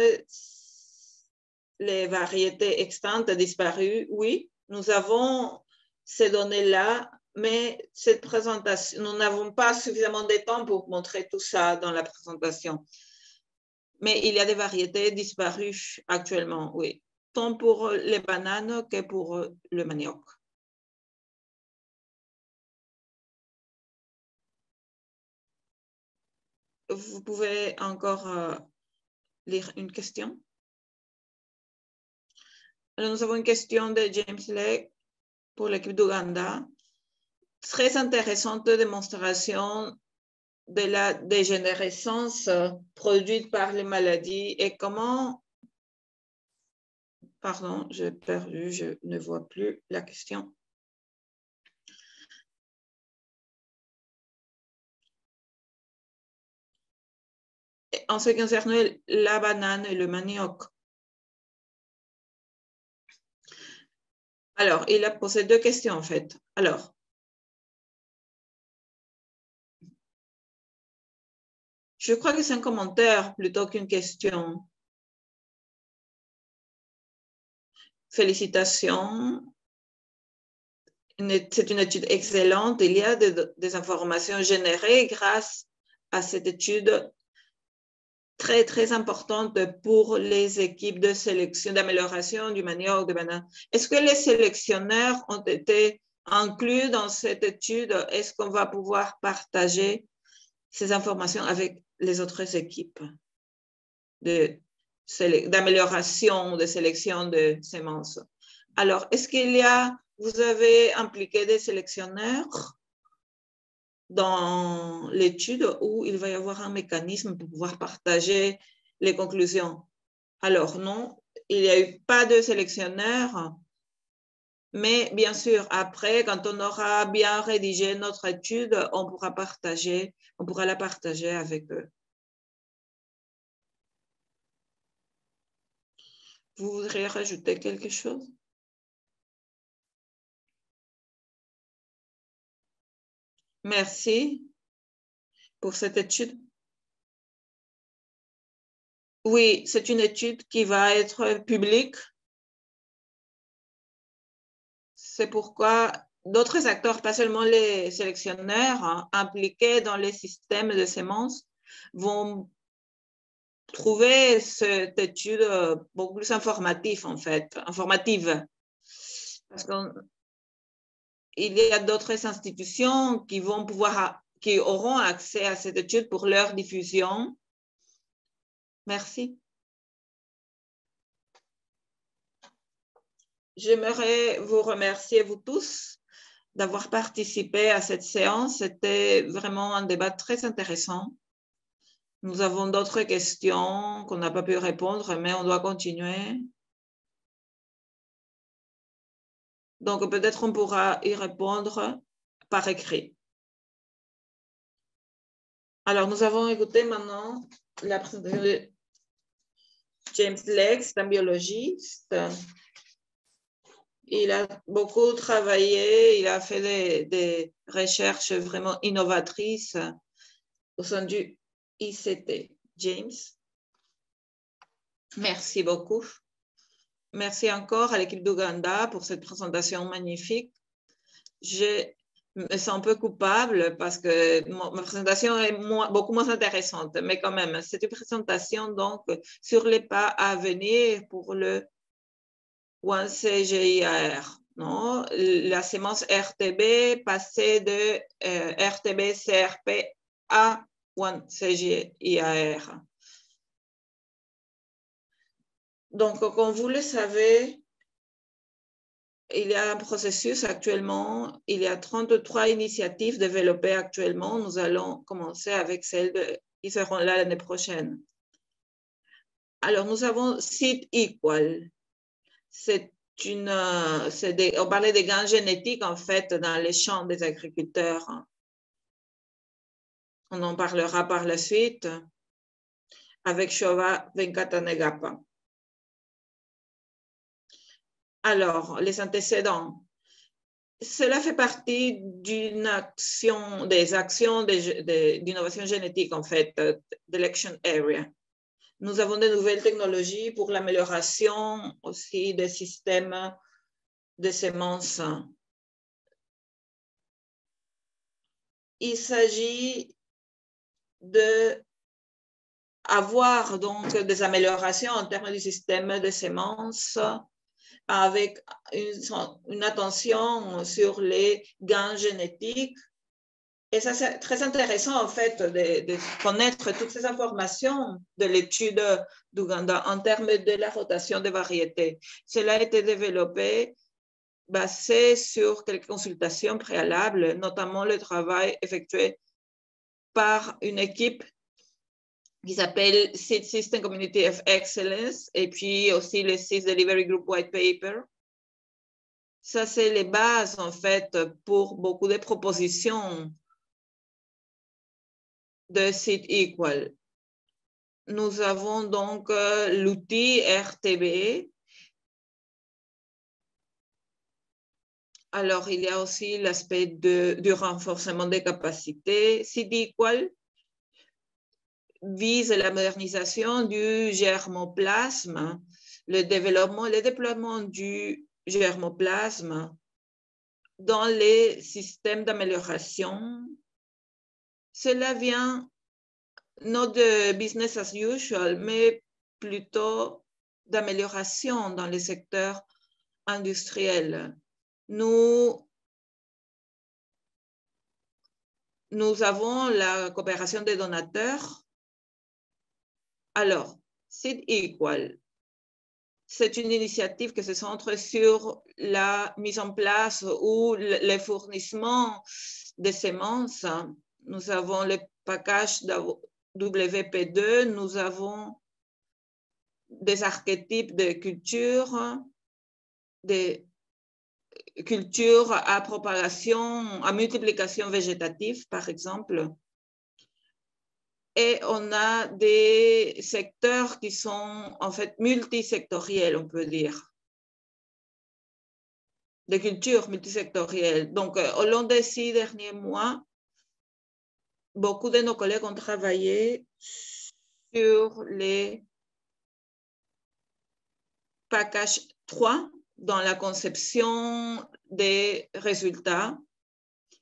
les variétés extantes disparues, oui, nous avons ces données-là, mais cette présentation, nous n'avons pas suffisamment de temps pour montrer tout ça dans la présentation. Mais il y a des variétés disparues actuellement, oui, tant pour les bananes que pour le manioc. Vous pouvez encore lire une question? Alors, nous avons une question de James Lake pour l'équipe d'Ouganda. très intéressante démonstration de la dégénérescence produite par les maladies et comment, pardon, j'ai perdu, je ne vois plus la question. En ce qui concerne la banane et le manioc. Alors, il a posé deux questions en fait. Alors, je crois que c'est un commentaire plutôt qu'une question. Félicitations. C'est une étude excellente. Il y a des informations générées grâce à cette étude très, très importante pour les équipes de sélection, d'amélioration du manioc de banane. Est-ce que les sélectionneurs ont été inclus dans cette étude? Est-ce qu'on va pouvoir partager ces informations avec les autres équipes d'amélioration, de sélection de semences? Alors, est-ce vous avez impliqué des sélectionneurs dans l'étude où il va y avoir un mécanisme pour pouvoir partager les conclusions? Alors, non, il n'y a eu pas de sélectionneurs, mais bien sûr, après, quand on aura bien rédigé notre étude, on pourra la partager avec eux. Vous voudriez rajouter quelque chose? Merci pour cette étude. Oui, c'est une étude qui va être publique. C'est pourquoi d'autres acteurs, pas seulement les sélectionneurs impliqués dans les systèmes de semences, vont trouver cette étude beaucoup plus informative, en fait, informative. Parce qu'il y a d'autres institutions qui auront accès à cette étude pour leur diffusion. Merci. J'aimerais vous remercier, vous tous, d'avoir participé à cette séance. C'était vraiment un débat très intéressant. Nous avons d'autres questions qu'on n'a pas pu répondre, mais on doit continuer. Donc, peut-être on pourra y répondre par écrit. Alors, nous avons écouté maintenant la présentation de James Lex, un biologiste. Il a beaucoup travaillé, il a fait des recherches vraiment innovatrices au sein du ICT. James, merci beaucoup. Merci encore à l'équipe d'Ouganda pour cette présentation magnifique. Je me sens un peu coupable parce que ma présentation est beaucoup moins intéressante, mais quand même, c'est une présentation donc sur les pas à venir pour le 1CGIAR. Non? La sémence RTB passée de RTB-CRP à 1CGIAR. Donc, comme vous le savez, il y a un processus actuellement, il y a 33 initiatives développées actuellement. Nous allons commencer avec celles qui seront là l'année prochaine. Alors, nous avons Seed Equal. On parlait des gains génétiques, en fait, dans les champs des agriculteurs. On en parlera par la suite avec Shova Venkatanegappa. Alors, les antécédents. Cela fait partie des actions d'innovation génétique, en fait, d'Election Area. Nous avons de nouvelles technologies pour l'amélioration aussi des systèmes de semences. Il s'agit d'avoir donc des améliorations en termes du système de semences avec une attention sur les gains génétiques. Et ça, c'est très intéressant, en fait, de connaître toutes ces informations de l'étude d'Ouganda en termes de la rotation des variétés. Cela a été développé basé sur quelques consultations préalables, notamment le travail effectué par une équipe qui s'appelle Seed System Community of Excellence et puis aussi le Seed Delivery Group White Paper. Ça, c'est les bases, en fait, pour beaucoup de propositions de Seed Equal. Nous avons donc l'outil RTB. Alors, il y a aussi l'aspect du renforcement des capacités. Seed Equal vise la modernisation du germoplasme, le développement et le déploiement du germoplasme dans les systèmes d'amélioration. Cela vient non de business as usual, mais plutôt d'amélioration dans les secteurs industriels. Nous avons la coopération des donateurs. Alors, Seed Equal, c'est une initiative qui se centre sur la mise en place ou le fournissement de semences. Nous avons le package WP2, nous avons des archétypes de culture, des cultures à propagation, à multiplication végétative, par exemple. Et on a des secteurs qui sont en fait multisectoriels, on peut dire. Des cultures multisectorielles. Donc, au long des 6 derniers mois, beaucoup de nos collègues ont travaillé sur les packages 3 dans la conception des résultats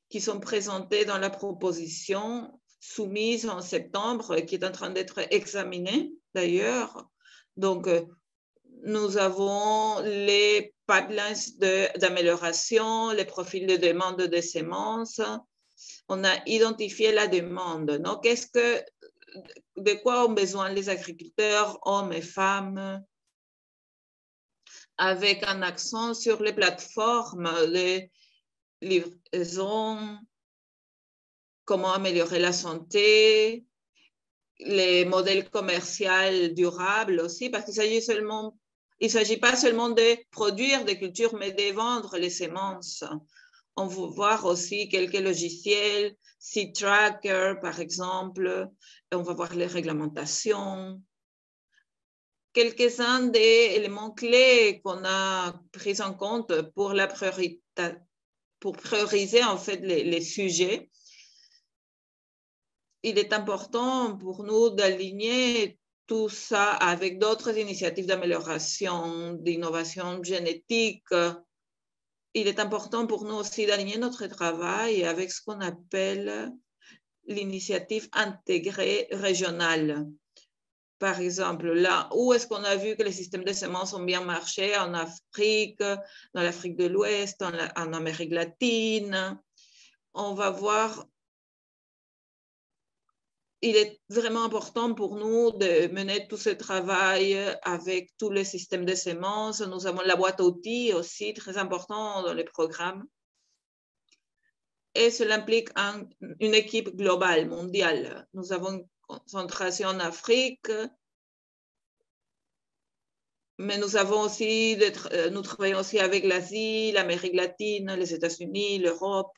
qui sont présentés dans la proposition soumise en septembre, qui est en train d'être examinée d'ailleurs. Donc, nous avons les pipelines d'amélioration, les profils de demande de semences. On a identifié la demande. Non? De quoi ont besoin les agriculteurs, hommes et femmes, avec un accent sur les plateformes, les livraisons, comment améliorer la santé, les modèles commerciaux durables aussi, parce qu'il s'agit pas seulement de produire des cultures, mais de vendre les semences. On va voir aussi quelques logiciels, Seed Tracker par exemple, et on va voir les réglementations. Quelques-uns des éléments clés qu'on a pris en compte pour prioriser en fait les sujets. Il est important pour nous d'aligner tout ça avec d'autres initiatives d'amélioration, d'innovation génétique. Il est important pour nous aussi d'aligner notre travail avec ce qu'on appelle l'initiative intégrée régionale. Par exemple, là où est-ce qu'on a vu que les systèmes de semences ont bien marché? En Afrique, dans l'Afrique de l'Ouest, en Amérique latine. On va voir. Il est vraiment important pour nous de mener tout ce travail avec tous les systèmes de semences. Nous avons la boîte à outils aussi, très important dans les programmes. Et cela implique une équipe globale, mondiale. Nous avons une concentration en Afrique, mais nous travaillons aussi avec l'Asie, l'Amérique latine, les États-Unis, l'Europe,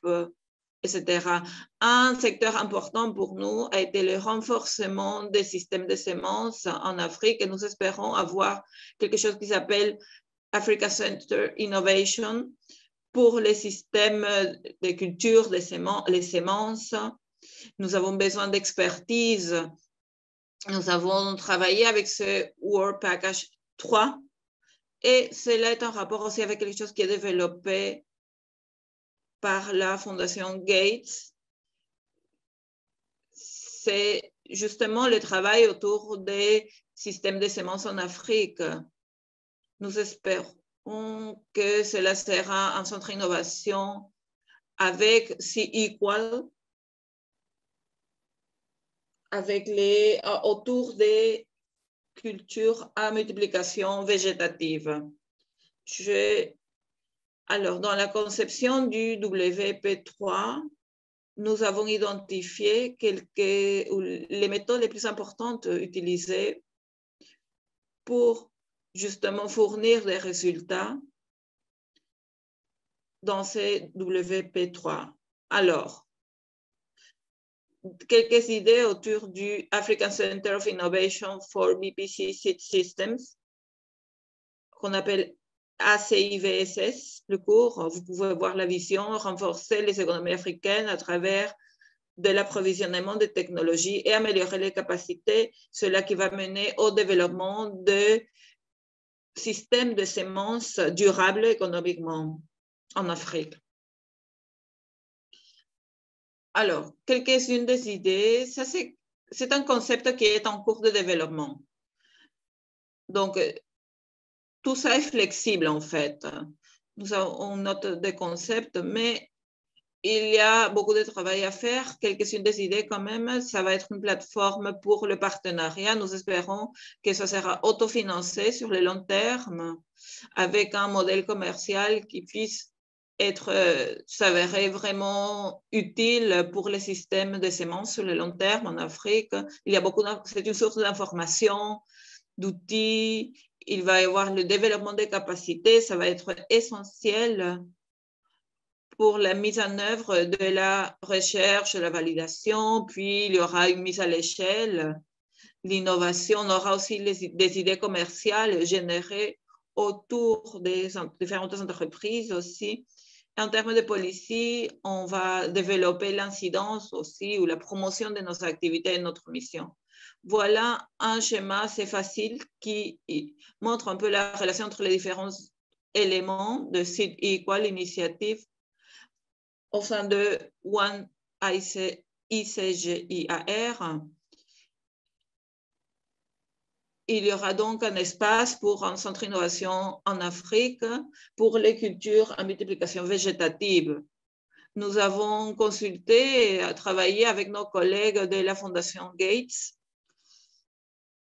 etc. Un secteur important pour nous a été le renforcement des systèmes de semences en Afrique et nous espérons avoir quelque chose qui s'appelle Africa Center Innovation pour les systèmes de culture, les semences. Nous avons besoin d'expertise. Nous avons travaillé avec ce World Package 3 et cela est en rapport aussi avec quelque chose qui est développé par la Fondation Gates. C'est justement le travail autour des systèmes de semences en Afrique. Nous espérons que cela sera un centre d'innovation avec C-Equal, autour des cultures à multiplication végétative. Je Alors, dans la conception du WP3, nous avons identifié les méthodes les plus importantes utilisées pour justement fournir des résultats dans ces WP3. Alors, quelques idées autour du African Center of Innovation for BPC Systems, qu'on appelle ACIVSS, le cours. Vous pouvez voir la vision, renforcer les économies africaines à travers de l'approvisionnement de technologies et améliorer les capacités, cela qui va mener au développement de systèmes de semences durables économiquement en Afrique. Alors, quelques-unes des idées, c'est un concept qui est en cours de développement. Donc, tout ça est flexible en fait. On note des concepts, mais il y a beaucoup de travail à faire. Quelques-unes des idées quand même, ça va être une plateforme pour le partenariat. Nous espérons que ça sera autofinancé sur le long terme avec un modèle commercial qui puisse s'avérer vraiment utile pour les systèmes de semences sur le long terme en Afrique. C'est une source d'information, d'outils. Il va y avoir le développement des capacités. Ça va être essentiel pour la mise en œuvre de la recherche, la validation, puis il y aura une mise à l'échelle, l'innovation, on aura aussi des idées commerciales générées autour des différentes entreprises aussi. En termes de policy, on va développer l'incidence aussi ou la promotion de nos activités et de notre mission. Voilà un schéma assez facile qui montre un peu la relation entre les différents éléments de Seed Equal Initiative au sein de One ICGIAR. Il y aura donc un espace pour un centre d'innovation en Afrique pour les cultures à multiplication végétative. Nous avons consulté et travaillé avec nos collègues de la Fondation Gates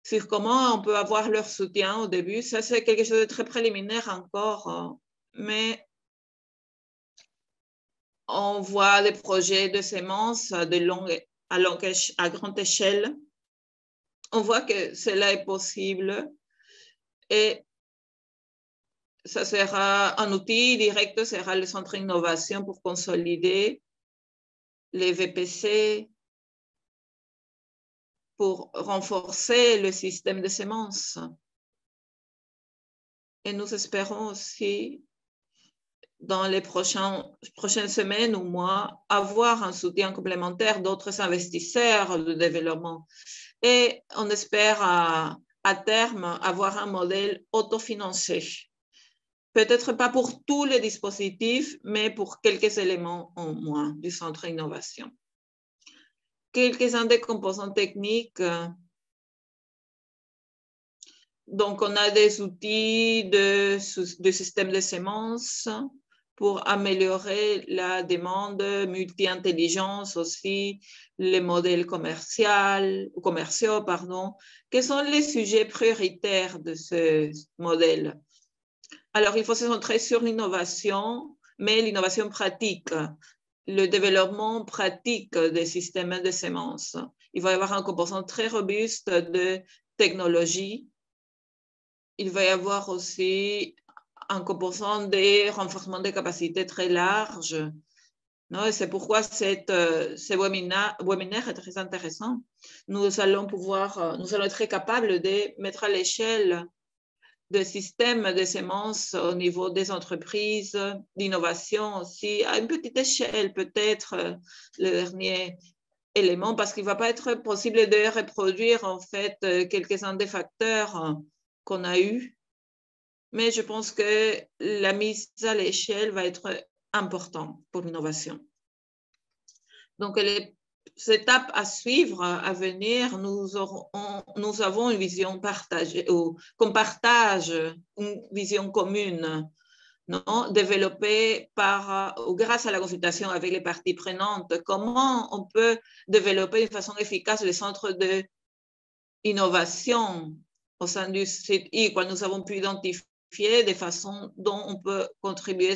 sur comment on peut avoir leur soutien au début. Ça, c'est quelque chose de très préliminaire encore, mais on voit des projets de semences à grande échelle. On voit que cela est possible et ça sera un outil direct, sera le centre d'innovation pour consolider les VPC, pour renforcer le système de semences. Et nous espérons aussi, dans les prochaines semaines ou mois, avoir un soutien complémentaire d'autres investisseurs de développement. Et on espère à terme avoir un modèle autofinancé. Peut-être pas pour tous les dispositifs, mais pour quelques éléments en moins du centre d'innovation. Quelques-uns des composants techniques. Donc, on a des outils de système de semences pour améliorer la demande, multi-intelligence aussi, les modèles commerciaux, pardon. Quels sont les sujets prioritaires de ce modèle? Alors, il faut se centrer sur l'innovation, mais l'innovation pratique, le développement pratique des systèmes de semences. Il va y avoir un composant très robuste de technologie. Il va y avoir aussi un composant de renforcement des capacités très large. C'est pourquoi ce webinaire est très intéressant. Nous allons être capables de mettre à l'échelle de systèmes de semences au niveau des entreprises, d'innovation aussi, à une petite échelle peut-être, le dernier élément, parce qu'il ne va pas être possible de reproduire en fait quelques-uns des facteurs qu'on a eus, mais je pense que la mise à l'échelle va être importante pour l'innovation. Donc, les étapes à suivre, à venir, nous avons une vision partagée, ou qu'on partage une vision commune, non? Développée grâce à la consultation avec les parties prenantes. Comment on peut développer de façon efficace les centres d'innovation au sein du site I, quoi nous avons pu identifier identifier des façons dont on peut contribuer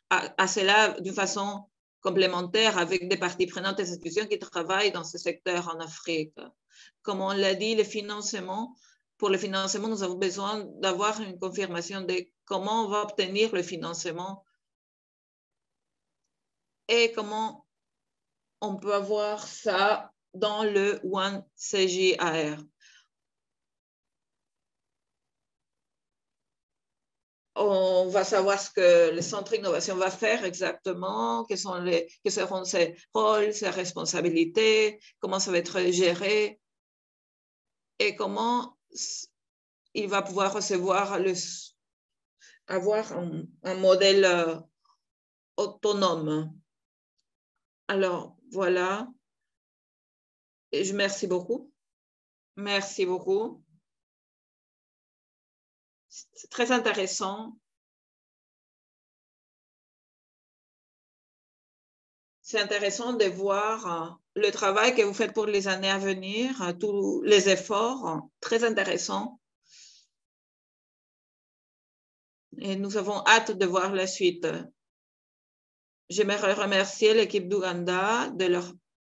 à cela d'une façon complémentaire avec des parties prenantes et institutions qui travaillent dans ce secteur en Afrique. Comme on l'a dit, pour le financement, nous avons besoin d'avoir une confirmation de comment on va obtenir le financement et comment on peut avoir ça dans le One CJAR. On va savoir ce que le centre d'innovation va faire exactement, quels seront ses rôles, ses responsabilités, comment ça va être géré et comment il va pouvoir avoir un modèle autonome. Alors, voilà. Et je merci beaucoup. Merci beaucoup. C'est très intéressant. C'est intéressant de voir le travail que vous faites pour les années à venir, tous les efforts, très intéressant. Et nous avons hâte de voir la suite. J'aimerais remercier l'équipe d'Ouganda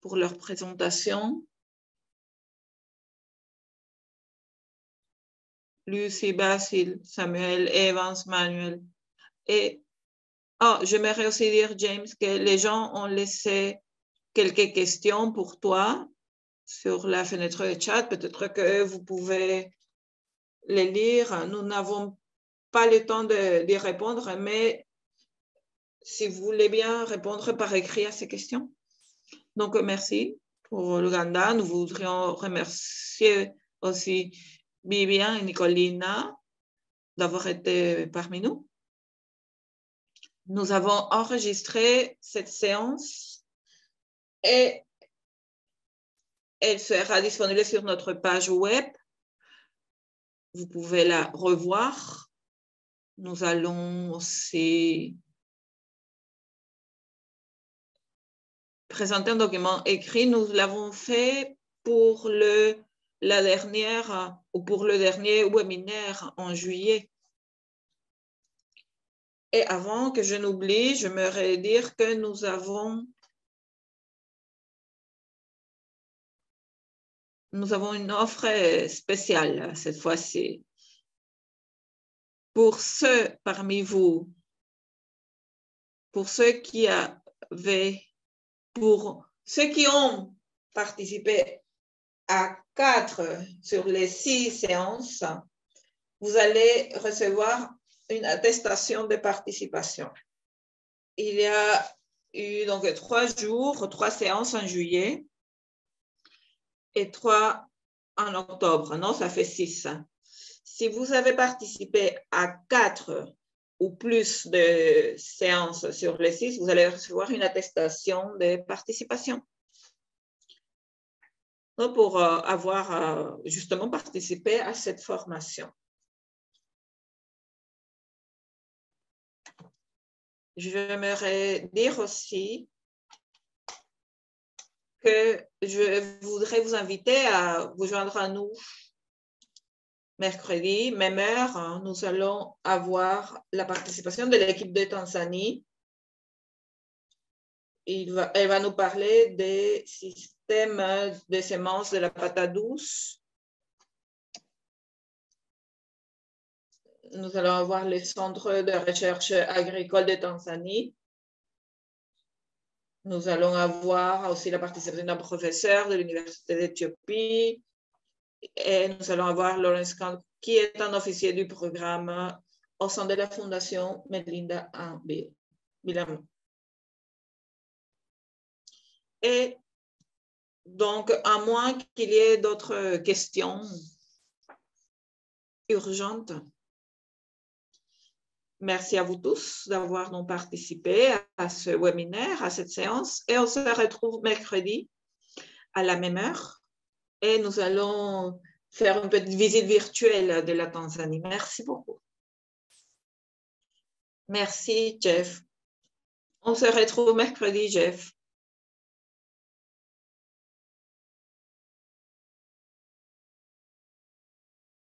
pour leur présentation. Lucie, Basile, Samuel, Evans, Manuel. Et j'aimerais aussi dire, James, que les gens ont laissé quelques questions pour toi sur la fenêtre de chat. Peut-être que vous pouvez les lire. Nous n'avons pas le temps d'y répondre, mais si vous voulez bien répondre par écrit à ces questions. Donc, merci pour l'Ouganda. Nous voudrions remercier aussi Vivian et Nicolina d'avoir été parmi nous. Nous avons enregistré cette séance et elle sera disponible sur notre page web. Vous pouvez la revoir. Nous allons aussi présenter un document écrit. Nous l'avons fait pour le dernier webinaire en juillet. Et avant que je n'oublie, j'aimerais dire que nous avons une offre spéciale cette fois-ci. Pour ceux parmi vous, pour ceux qui ont participé à 4 sur les 6 séances, vous allez recevoir une attestation de participation. Il y a eu donc 3 séances en juillet et 3 en octobre. Non, ça fait 6. Si vous avez participé à 4 ou plus de séances sur les 6, vous allez recevoir une attestation de participation. Donc, pour avoir justement participé à cette formation. J'aimerais dire aussi que je voudrais vous inviter à vous joindre à nous mercredi, même heure. Nous allons avoir la participation de l'équipe de Tanzanie. Elle va nous parler des systèmes de semences de la patate douce. Nous allons avoir le Centre de recherche agricole de Tanzanie. Nous allons avoir aussi la participation d'un professeur de l'Université d'Éthiopie. Et nous allons avoir Lawrence Kahn, qui est un officier du programme au sein de la Fondation Melinda Bill. Et donc, à moins qu'il y ait d'autres questions urgentes, merci à vous tous d'avoir donc participé à ce webinaire, à cette séance. Et on se retrouve mercredi à la même heure. Et nous allons faire une petite visite virtuelle de la Tanzanie. Merci beaucoup. Merci, Jeff. On se retrouve mercredi, Jeff.